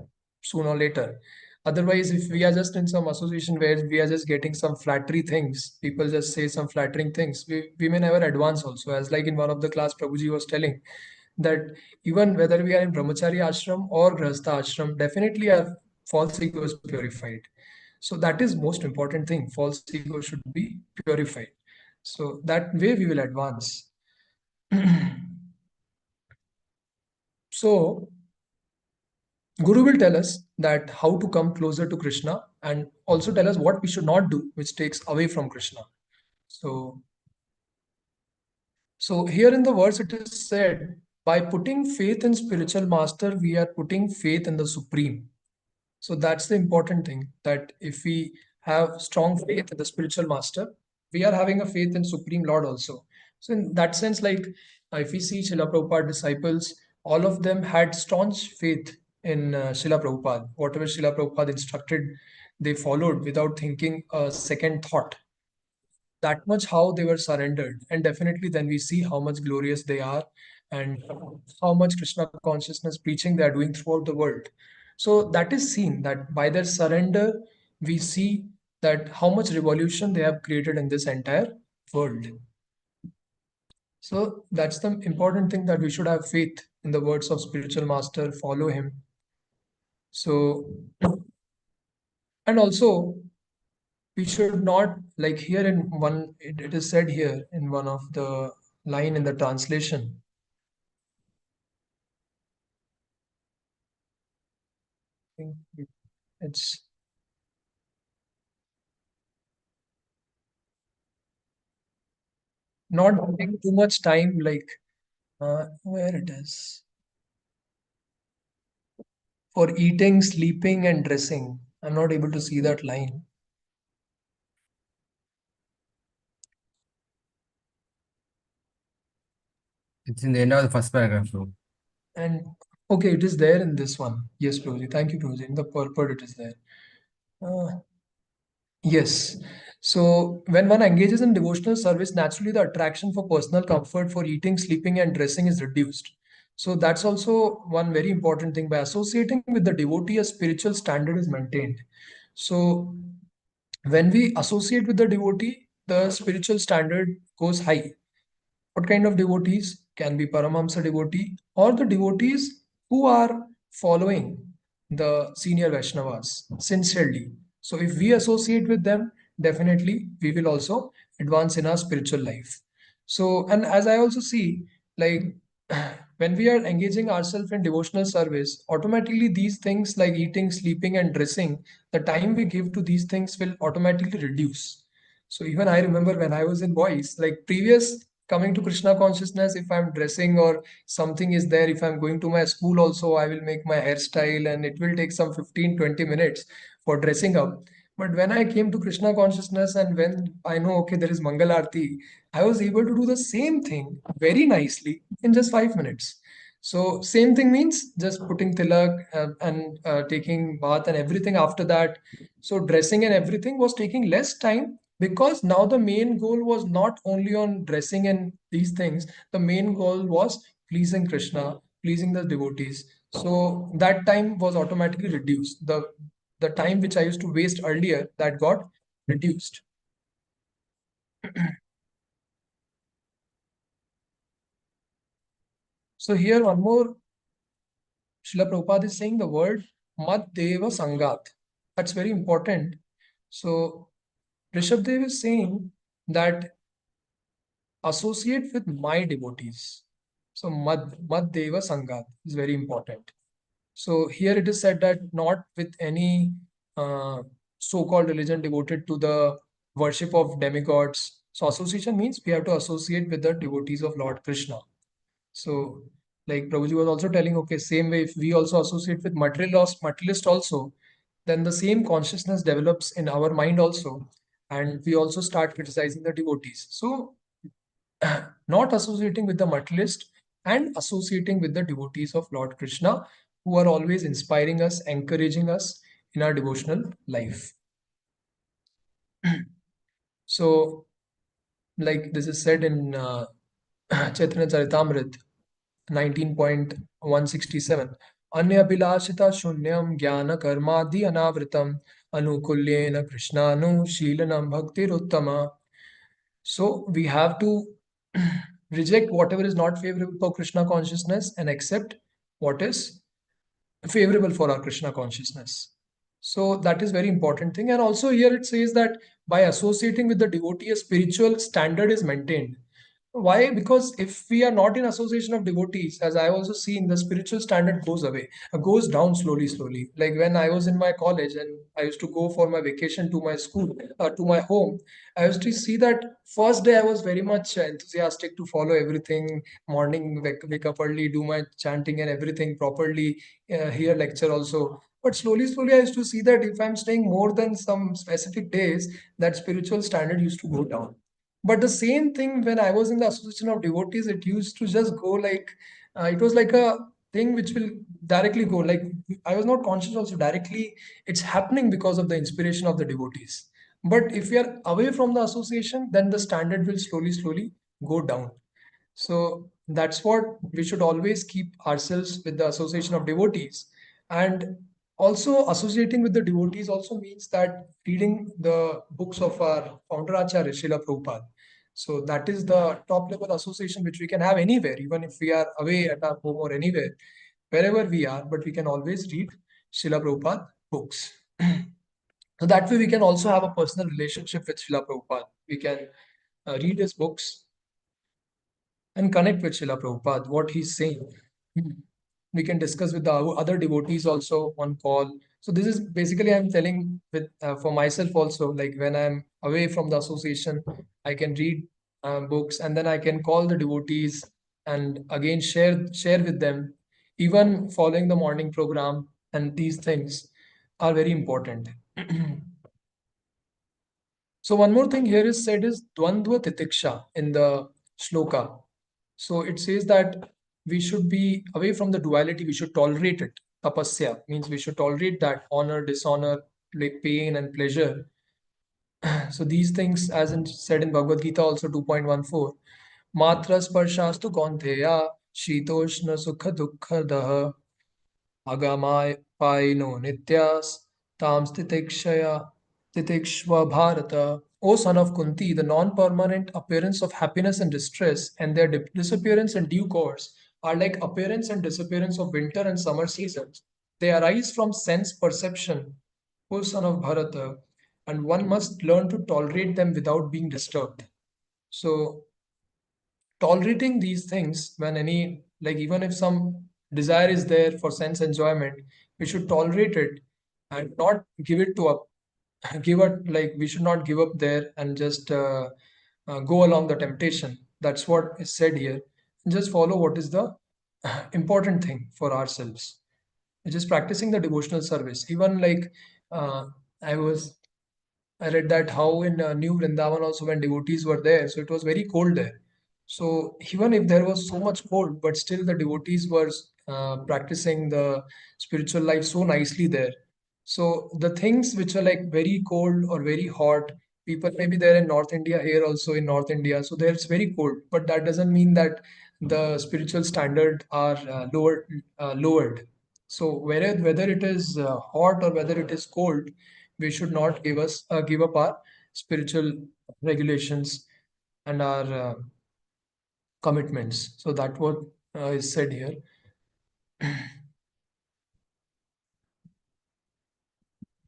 soon or later. Otherwise, if we are just in some association where we are just getting some flattery things, people just say some flattering things, we may never advance also. As like in one of the class, Prabhuji was telling that even whether we are in Brahmachari ashram or Grahastha ashram, definitely our false ego is purified. So that is most important thing. False ego should be purified. So that way we will advance. So Guru will tell us that how to come closer to Krishna and also tell us what we should not do, which takes away from Krishna. So, so here in the verse it is said By putting faith in spiritual master, we are putting faith in the Supreme. So that's the important thing, that if we have strong faith in the spiritual master, we are having a faith in Supreme Lord also. So in that sense, like if we see Srila Prabhupada disciples, all of them had staunch faith in Srila Prabhupada. Whatever Srila Prabhupada instructed, they followed without thinking a second thought. That much how they were surrendered. And definitely then we see how much glorious they are and how much Krishna consciousness preaching they are doing throughout the world. So that is seen that by their surrender, we see that how much revolution they have created in this entire world. So that's the important thing, that we should have faith in the words of spiritual master, follow him. So, and also we should not, like here in one, it is said here in one of the line in the translation, I think it's not taking too much time, like where it is, for eating, sleeping and dressing. I'm not able to see that line. It's in the end of the first paragraph, bro. And okay, it is there in this one. Yes, Prabhuji, thank you, Prabhuji. In the purport it is there. uh, Yes. So when one engages in devotional service, naturally the attraction for personal comfort, for eating, sleeping, and dressing is reduced. So that's also one very important thing. By associating with the devotee, a spiritual standard is maintained. So when we associate with the devotee, the spiritual standard goes high. What kind of devotees? Can be Paramahamsa devotee or the devotees who are following the senior Vaishnavas sincerely. So if we associate with them, definitely we will also advance in our spiritual life. So, and as I also see, like when we are engaging ourselves in devotional service, automatically these things like eating, sleeping, and dressing, the time we give to these things will automatically reduce. So even I remember when I was in boys, like previous coming to Krishna consciousness, if I'm dressing or something is there, if I'm going to my school also, I will make my hairstyle and it will take some 15-20 minutes for dressing up. But when I came to Krishna consciousness and when I know, okay, there is Mangal Aarti, I was able to do the same thing very nicely in just 5 minutes. So same thing means just putting tilak and taking bath and everything after that. So dressing and everything was taking less time, because now the main goal was not only on dressing and these things. The main goal was pleasing Krishna, pleasing the devotees. So that time was automatically reduced. The time which I used to waste earlier, that got reduced. So here one more, Srila Prabhupada is saying the word Mad Deva Sangat. That's very important. So Rishabdev is saying that associate with my devotees. So Mad Deva Sangat is very important. So here it is said that not with any so-called religion devoted to the worship of demigods. So association means we have to associate with the devotees of Lord Krishna. So like Prabhuji was also telling, okay, same way if we also associate with materialist also, then the same consciousness develops in our mind also, and we also start criticizing the devotees. So not associating with the materialist and associating with the devotees of Lord Krishna, who are always inspiring us, encouraging us in our devotional life. So, like this is said in Chaitanya Charitamrita 19.167. Anyabhilashita shunyam jnana karmadi anavritam anukulyena krishnanu shilanam bhaktiruttama. So we have to reject whatever is not favorable for Krishna consciousness and accept what is favorable for our Krishna consciousness. So that is very important thing. And also here it says that by associating with the devotee, a spiritual standard is maintained. Why? Because if we are not in association of devotees, as I also seen, the spiritual standard goes away, goes down slowly, slowly. Like when I was in my college and I used to go for my vacation to my school, to my home, I used to see that first day I was very much enthusiastic to follow everything. Morning, wake up early, do my chanting and everything properly, hear lecture also. But slowly, slowly, I used to see that if I'm staying more than some specific days, that spiritual standard used to go down. But the same thing when I was in the association of devotees, it used to just go like it was like a thing which will directly go. Like I was not conscious also directly. It's happening because of the inspiration of the devotees. But if we are away from the association, then the standard will slowly, slowly go down. So that's what we should always keep ourselves with the association of devotees. And also associating with the devotees also means that reading the books of our founder Acharya Srila Prabhupada. So that is the top level association which we can have anywhere, even if we are away at our home or anywhere, wherever we are, but we can always read Srila Prabhupada books. So that way we can also have a personal relationship with Srila Prabhupada. We can read his books and connect with Srila Prabhupada, what he's saying. We can discuss with the other devotees also on call. So this is basically I'm telling with for myself also. Like when I'm away from the association, I can read books and then I can call the devotees and again share with them. Even following the morning program and these things are very important. So one more thing here is said is Dvandva Titiksha in the shloka. So it says that we should be away from the duality, we should tolerate it. Tapasya means we should tolerate that honor, dishonor, like pain and pleasure. So these things, as in said in Bhagavad Gita also 2.14, Matra sparshastu kaunteya, shitoshna sukha dukkha daha, Agamai paino nityas tam titikshva bharata. O son of Kunti, the non-permanent appearance of happiness and distress and their disappearance in due course are like appearance and disappearance of winter and summer seasons. They arise from sense perception, O son of Bharata, and one must learn to tolerate them without being disturbed. So tolerating these things when any like even if some desire is there for sense enjoyment, we should tolerate it and not give it to up give it like we should not give up there and just go along the temptation. That's what is said here, and just follow what is the important thing for ourselves, which is practicing the devotional service. Even like uh, i was I read that how in New Vrindavan also when devotees were there, so it was very cold there. So even if there was so much cold, but still the devotees were practicing the spiritual life so nicely there. So the things which are like very cold or very hot, people may be there in North India, here also in North India. So there it's very cold, but that doesn't mean that the spiritual standard are lowered. So whether it is hot or whether it is cold, we should not give up our spiritual regulations and our commitments. So that what is said here.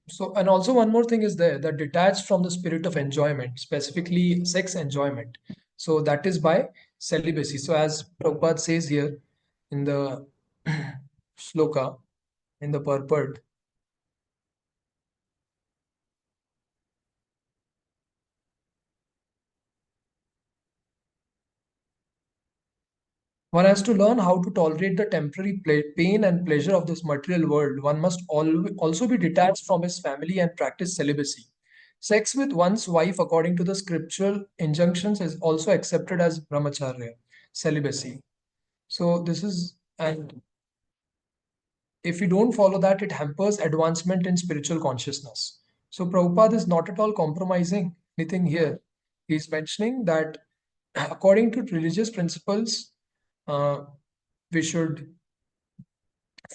So and also one more thing is there that detached from the spirit of enjoyment, specifically sex enjoyment. So that is by celibacy. So as Prabhupada says here in the shloka, in the purport, one has to learn how to tolerate the temporary pain and pleasure of this material world. One must also be detached from his family and practice celibacy. Sex with one's wife, according to the scriptural injunctions, is also accepted as brahmacharya, celibacy. So this is, and if we don't follow that, it hampers advancement in spiritual consciousness. So Prabhupada is not at all compromising anything here. He's mentioning that according to religious principles, uh, we should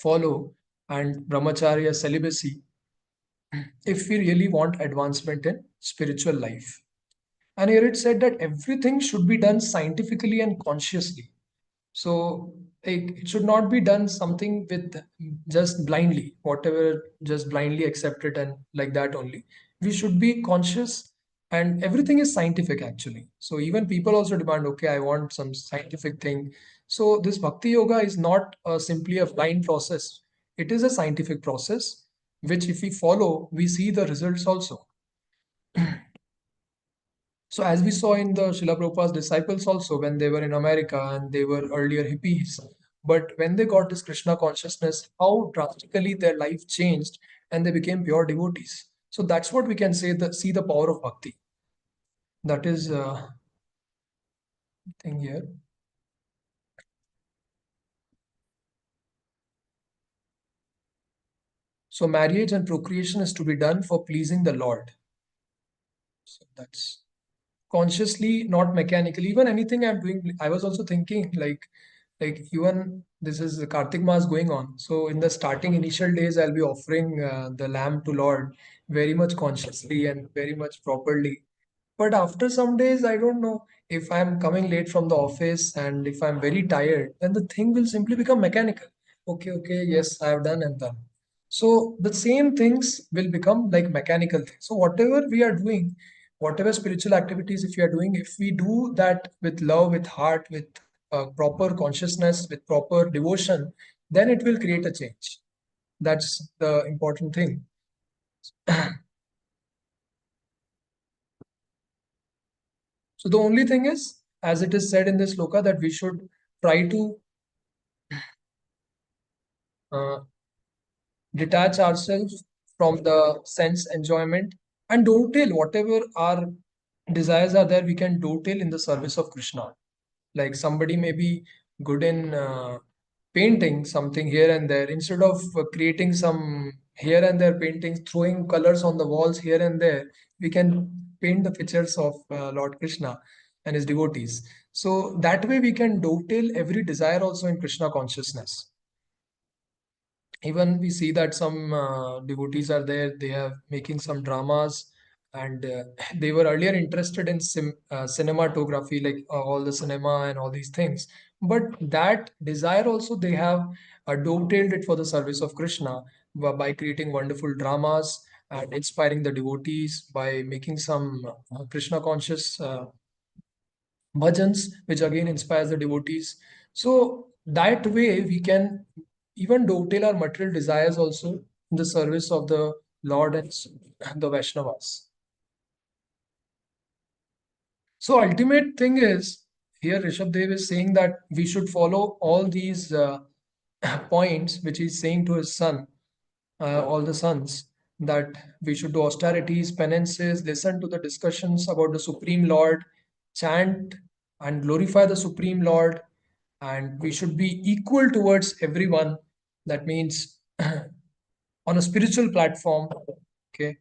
follow and brahmacharya celibacy if we really want advancement in spiritual life. And here it said that everything should be done scientifically and consciously. So it should not be done something with just blindly, whatever, just blindly accept it and like that only. We should be conscious And everything is scientific actually. So even people also demand, okay, I want some scientific thing. So this bhakti yoga is not simply a blind process. It is a scientific process, which if we follow, we see the results also. So as we saw in the Srila Prabhupada's disciples also, when they were in America and they were earlier hippies, but when they got this Krishna consciousness, how drastically their life changed and they became pure devotees. So that's what we can say, that see the power of bhakti. That is thing here. So marriage and procreation is to be done for pleasing the Lord. So that's consciously, not mechanically. Even anything I'm doing, I was also thinking like even this is the Kartik Mass going on. So in the starting initial days, I'll be offering the lamb to Lord very much consciously and very much properly. But after some days, I don't know if I'm coming late from the office and if I'm very tired, then the thing will simply become mechanical. Okay, okay, yes, I have done and done. So the same things will become like mechanical things. So whatever we are doing, whatever spiritual activities, if we are doing, if we do that with love, with heart, with proper consciousness, with proper devotion, then it will create a change. That's the important thing. So the only thing is, as it is said in this sloka, that we should try to uh, detach ourselves from the sense enjoyment and dovetail whatever our desires are there. We can dovetail in the service of Krishna. Like somebody may be good in painting something here and there. Instead of creating some here and there paintings, throwing colors on the walls here and there, we can paint the pictures of Lord Krishna and his devotees. So that way we can dovetail every desire also in Krishna consciousness. Even we see that some devotees are there, they are making some dramas, and they were earlier interested in cinematography, like all the cinema and all these things, but that desire also they have dovetailed it for the service of Krishna by creating wonderful dramas and inspiring the devotees by making some Krishna conscious bhajans, which again inspires the devotees. So that way we can even dovetail our material desires also in the service of the Lord and the Vaishnavas. So ultimate thing is here Rishabh Dev is saying that we should follow all these points which he's saying to his son, all the sons, that we should do austerities, penances, listen to the discussions about the Supreme Lord, chant and glorify the Supreme Lord, and we should be equal towards everyone. That means on a spiritual platform, okay.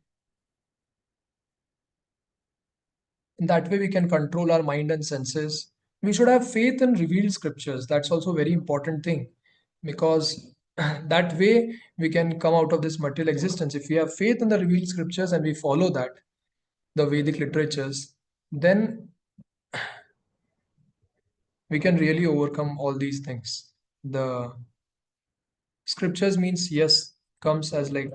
In that way, we can control our mind and senses. We should have faith in revealed scriptures. That's also a very important thing because that way we can come out of this material existence. If we have faith in the revealed scriptures and we follow that, the Vedic literatures, then we can really overcome all these things. The scriptures means, yes, comes as like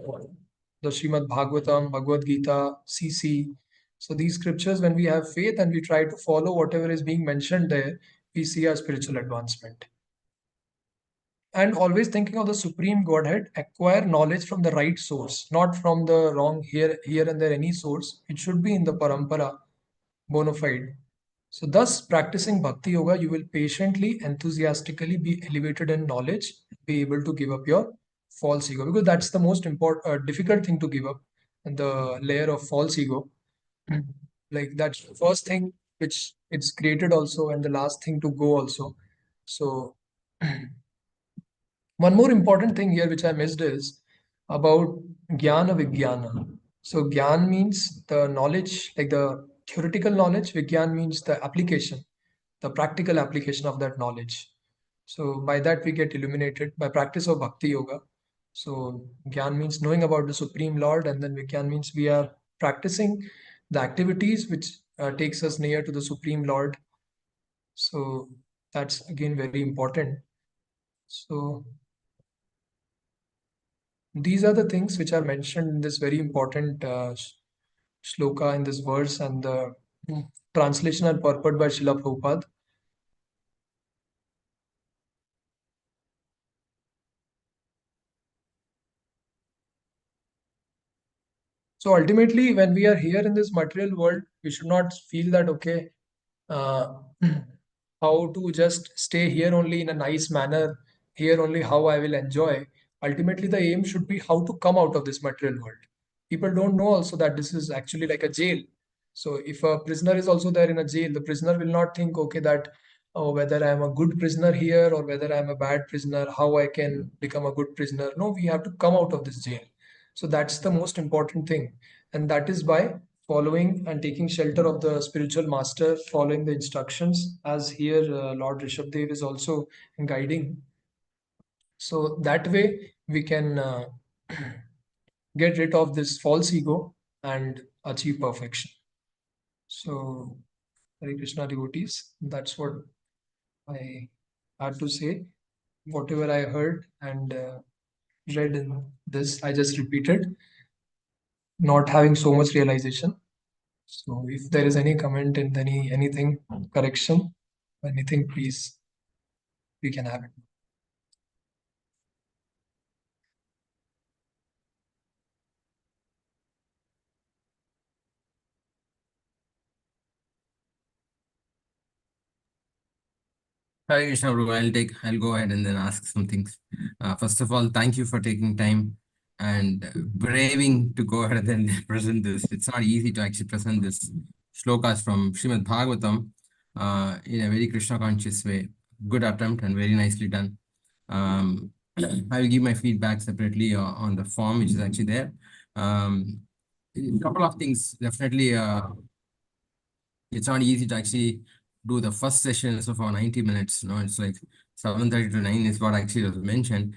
the Srimad Bhagavatam, Bhagavad Gita, CC. So these scriptures, when we have faith and we try to follow whatever is being mentioned there, we see our spiritual advancement. And always thinking of the Supreme Godhead, acquire knowledge from the right source, not from the wrong here and there any source. It should be in the parampara, bona fide. So, thus, practicing Bhakti Yoga, you will patiently, enthusiastically be elevated in knowledge, be able to give up your false ego, because that's the most important, difficult thing to give up, the layer of false ego. Like that's the first thing which it's created also, and the last thing to go also. So, one more important thing here which I missed is about Jnana Vijnana. So Gyan means the knowledge, like the theoretical knowledge. Vigyan means the application, the practical application of that knowledge. So by that we get illuminated by practice of Bhakti Yoga. So Gyan means knowing about the Supreme Lord, and then Vigyan means we are practicing the activities which takes us near to the Supreme Lord. So that's again very important. So these are the things which are mentioned in this very important shloka in this verse and the translation and purport by Srila Prabhupada. So ultimately, when we are here in this material world, we should not feel that, okay, uh, how to just stay here only in a nice manner, here only how I will enjoy. Ultimately, the aim should be how to come out of this material world. People don't know also that this is actually like a jail. So if a prisoner is also there in a jail, the prisoner will not think, okay, that whether I am a good prisoner here or whether I am a bad prisoner, how I can become a good prisoner. No, we have to come out of this jail. So that's the most important thing. And that is by following and taking shelter of the spiritual master, following the instructions, as here Lord Rishabdev is also guiding. So that way we can get rid of this false ego and achieve perfection. So, Hare Krishna devotees, that's what I had to say. Whatever I heard and read in this, I just repeated, not having so much realization. So if there is any comment and anything, correction, anything, please, we can have it. Hare Krishna, Prabhu. I'll go ahead and then ask some things. First of all, thank you for taking time and braving to go ahead and present this. It's not easy to actually present this shlokas from Srimad Bhagavatam in a very Krishna conscious way. Good attempt and very nicely done. I will give my feedback separately on the form which is actually there. A couple of things definitely. It's not easy to actually do the first session so for 90 minutes. No, it's like 7:30 to 9 is what actually was mentioned.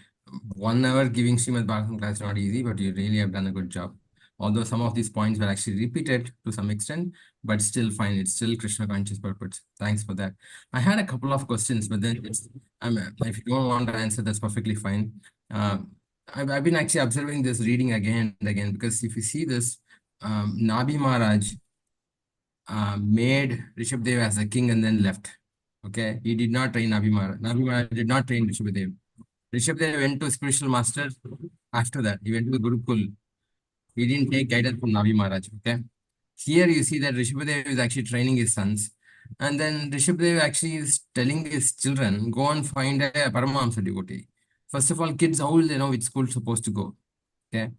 1 hour giving Srimad Bhagavatam class is not easy, but you really have done a good job. Although some of these points were actually repeated to some extent, but still fine. It's still Krishna conscious purpose. Thanks for that. I had a couple of questions, but then if you don't want to answer, that's perfectly fine. I've been actually observing this reading again and again, because if you see this, Nabi Maharaj made Rishabdev as a king and then left. Okay, he did not train Nabi Maharaj. Nabi Maharaj did not train Rishabdev. Rishabdev went to spiritual master after that. He went to the Gurukul. He didn't take guidance from Nabi Maharaj. Okay, here you see that Rishabdev is actually training his sons. And then Rishabdev actually is telling his children, go and find a Paramahamsa devotee. First of all, kids, how will they know which school supposed to go? Okay.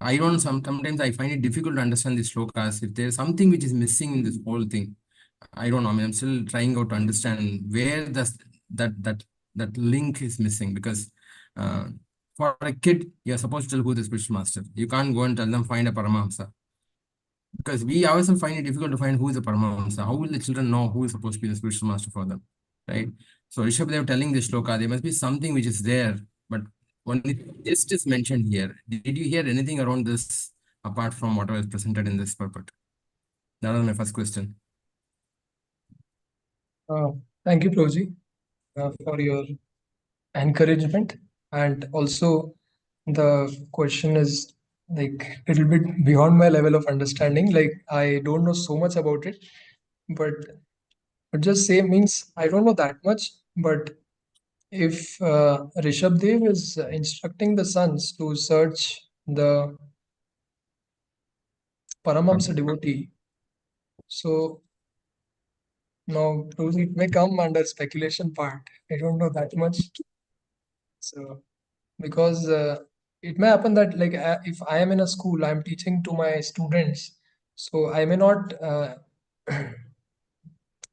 I don't sometimes I find it difficult to understand these shlokas. If there's something which is missing in this whole thing, I don't know. I mean, I'm still trying out to understand where that link is missing, because uh, for a kid, you're supposed to tell who the spiritual master. You can't go and tell them find a Paramahamsa, because we ourselves find it difficult to find who is the Paramahamsa. How will the children know who is supposed to be the spiritual master for them, right? So Rishabdev telling this shloka, there must be something which is there, but only just is mentioned here. Did you hear anything around this apart from what was presented in this purport? That was my first question. Thank you, Proji, for your encouragement. And also, the question is like a little bit beyond my level of understanding. Like, I don't know so much about it, but just say means I don't know that much. But if Rishabdev is instructing the sons to search the Paramahamsa devotee, so now it may come under speculation part. I don't know that much. So because it may happen that like if I am in a school, I'm teaching to my students, so I may not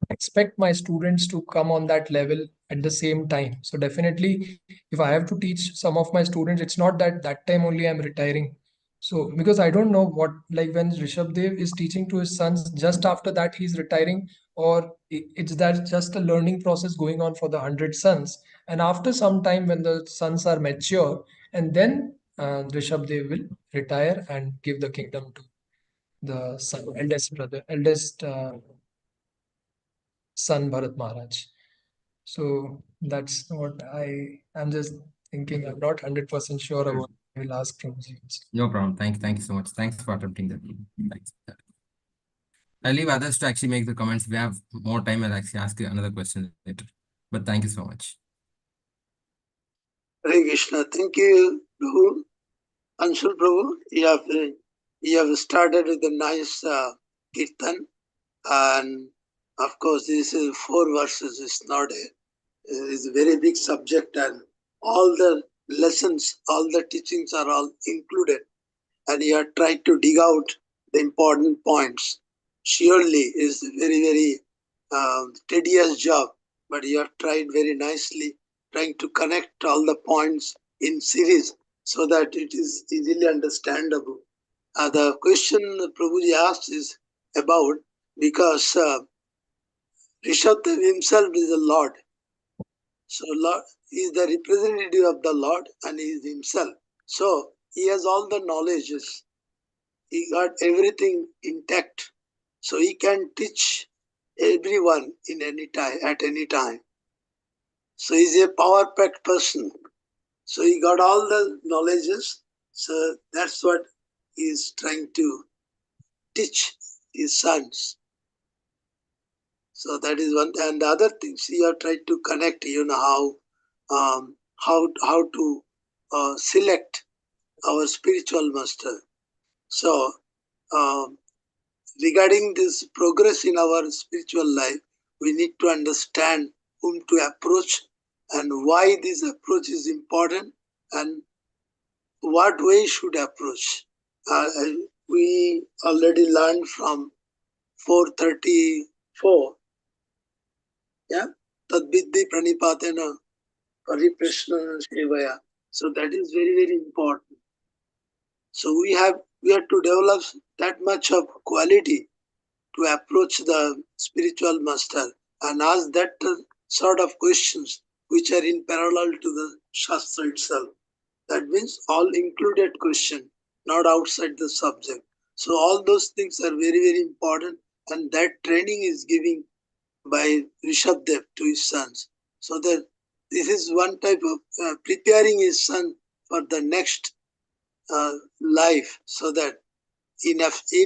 expect my students to come on that level at the same time. So definitely, if I have to teach some of my students, it's not that that time only I'm retiring. So because I don't know what, like when Rishabdev is teaching to his sons, just after that he's retiring, or it's that just a learning process going on for the 100 sons. And after some time, when the sons are mature, and then Rishabdev will retire and give the kingdom to the son, eldest brother, eldest son Bharat Maharaj. So that's what I'm just thinking. I'm not 100% sure about. I will ask Prabhuji. No problem. Thank you so much. Thanks for attempting that. Thanks. I'll leave others to actually make the comments. If we have more time, I'll actually ask you another question later. But thank you so much. Hare Krishna. Thank you, Prabhu. Anshul Prabhu, you have started with a nice kirtan, and of course, this is 4 verses. It's not it's a very big subject, and all the lessons, all the teachings are all included, and you are trying to dig out the important points. Surely is a very tedious job, but you have tried very nicely, trying to connect all the points in series so that it is easily understandable. The question Prabhuji asked is about because Rishabdev himself is the Lord. So Lord he is the representative of the Lord and he is himself. So he has all the knowledges. He got everything intact. So he can teach everyone in any time at any time. So he's a power packed person. So he got all the knowledges. So that's what he is trying to teach his sons. So that is one. And the other things he are trying to connect. How to select our spiritual master. So regarding this progress in our spiritual life, we need to understand whom to approach and why this approach is important and what way should approach. We already learned from 434. Yeah, Tadvidhi Pranipatena Pariprashna Sevaya. So that is very important. So we have to develop that much of quality to approach the spiritual master and ask that sort of questions which are in parallel to the Shastra itself. That means all included question, not outside the subject. So all those things are very important, and that training is given by Rishabdev to his sons. So that this is one type of preparing his son for the next life, so that in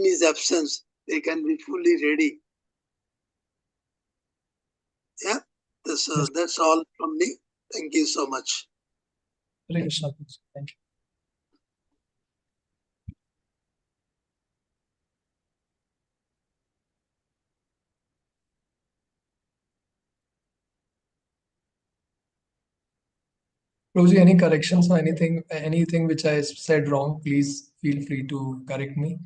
his absence they can be fully ready. Yeah, that's all from me. Thank you so much. Hare Krishna. Thank you. Rosie, any corrections or anything which I said wrong, please feel free to correct me.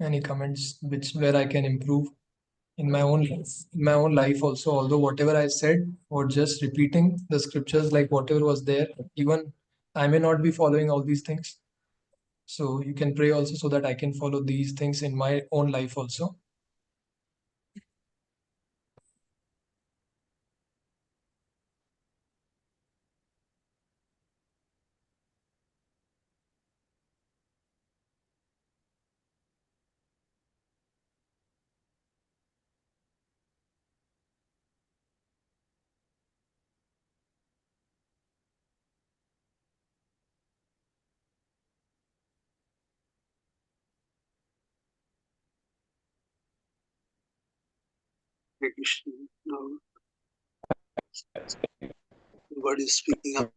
Any comments where I can improve in my own life also. Although whatever I said or just repeating the scriptures, like whatever was there, even I may not be following all these things. So you can pray also so that I can follow these things in my own life also. Hare Krishna. Now, God is speaking up.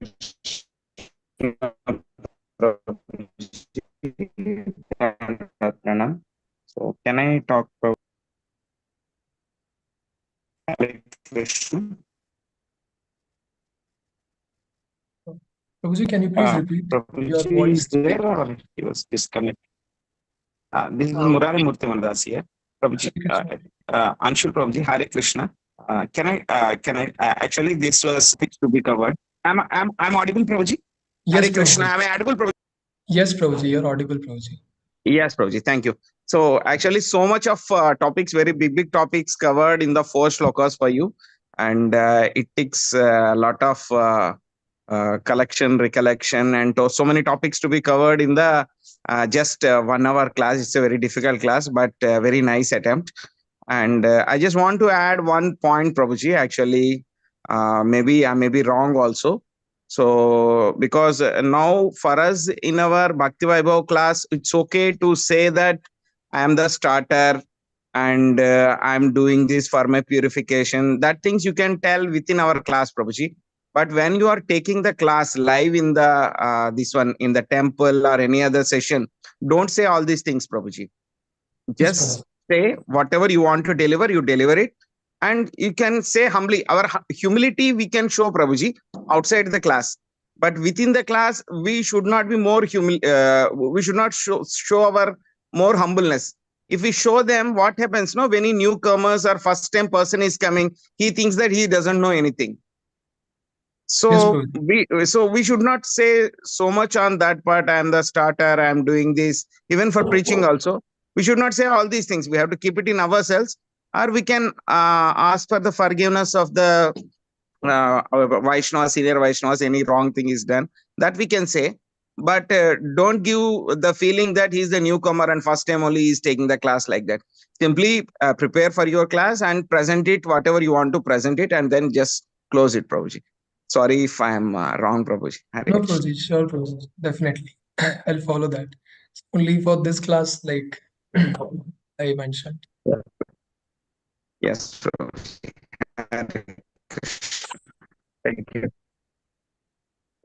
Pranam. So can I talk about Krishna? Prabhuji, can you please repeat your Prabhuji voice? is there or he was disconnected? This is Um, Murari Murthy Mandas here. Prabhuji, Hare Krishna. Anshul Prabhuji, Hare Krishna. Actually this was to be covered. I'm audible, Prabhuji? Yes, Hare Krishna, Prabhuji. am I audible, Prabhuji? Yes, Prabhuji, you're audible, Prabhuji. Yes, Prabhuji, thank you. So actually so much of topics, very big topics covered in the 4 shlokas for you. And it takes a lot of collection, recollection, and so many topics to be covered in the just 1 hour class. It's a very difficult class, but very nice attempt. And I just want to add one point, Prabhuji. Actually, maybe I may be wrong also. So because now for us in our Bhakti Vaibhav class, it's okay to say that I am the starter and I'm doing this for my purification. That things you can tell within our class, Prabhuji. But when you are taking the class live in the this one in the temple or any other session, don't say all these things, Prabhuji. Yes, Just Prabhu. say whatever you want to deliver, you deliver it. And you can say humbly, our humility we can show, Prabhuji, outside the class. But within the class, we should not be more we should not show our more humbleness. If we show them what happens, no, when any newcomers or first time person is coming, he thinks that he doesn't know anything. Yes, So we should not say so much on that part. I am the starter. I am doing this. Even for preaching also, we should not say all these things. We have to keep it in ourselves, or we can ask for the forgiveness of the Vaishnavas, senior Vaishnavas. Any wrong thing is done, that we can say. But don't give the feeling that he's the newcomer and first time only he's taking the class like that. Simply prepare for your class and present it whatever you want to present it, and then just close it, Prabhuji. Sorry if I am wrong, Prabhuji. Hare No, Krishna. Prabhuji, sure, Prabhuji, definitely. I'll follow that. Only for this class, like I mentioned. Yes, Prabhuji. Hare Krishna. Thank you.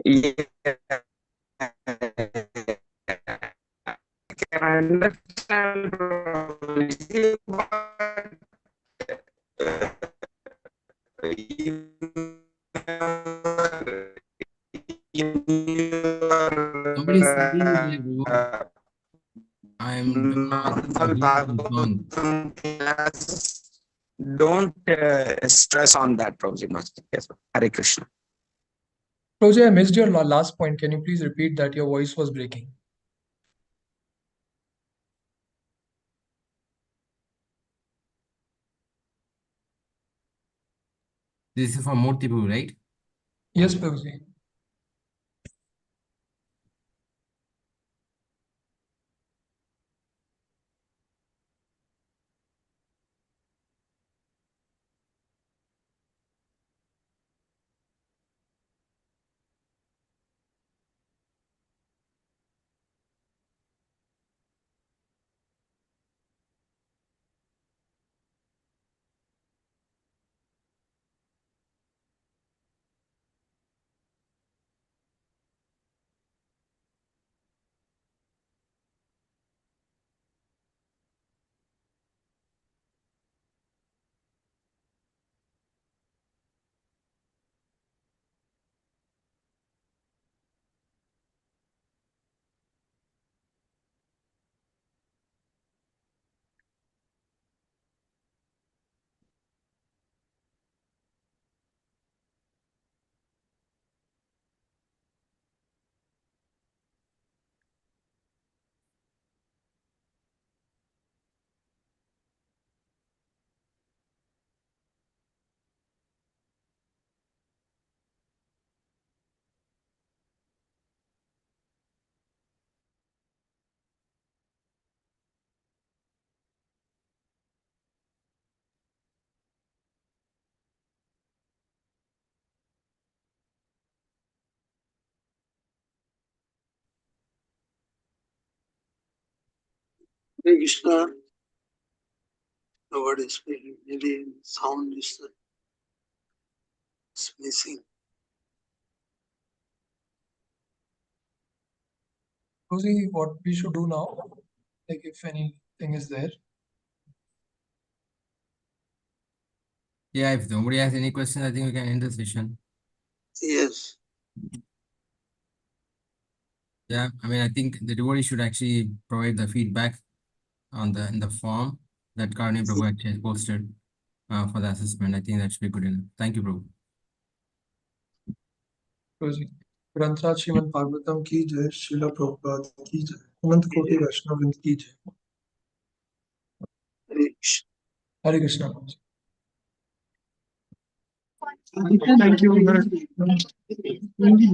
Yeah. I can understand, Prabhuji, but in Somebody is speaking your here, bro. I'm normal on. Bhagavatam class, don't stress on that, Prabhuji. Yes, Hare Krishna. Prabhuji, I missed your last point. Can you please repeat that? Your voice was breaking. This is for Murthy Prabhu, right? Yes, Prabhuji. Hare Krishna. Nobody is speaking. Maybe sound is missing. Prabhuji, what we should do now? Like if anything is there. Yeah, if nobody has any questions, I think we can end the session. Yes. Yeah, I mean, I think the devotee should actually provide the feedback on in the form that Karni Prabhu actually posted for the assessment. I think that should be good enough. Thank you, Prabhu. Prabhuji. ग्रंथराज Shrimad Bhagavatam की जय, श्रील प्रभुपाद की जय, अनंत कोटि वैष्णव वृंद की जय। Hare Krishna. Hare Krishna Prabhuji. Thank you.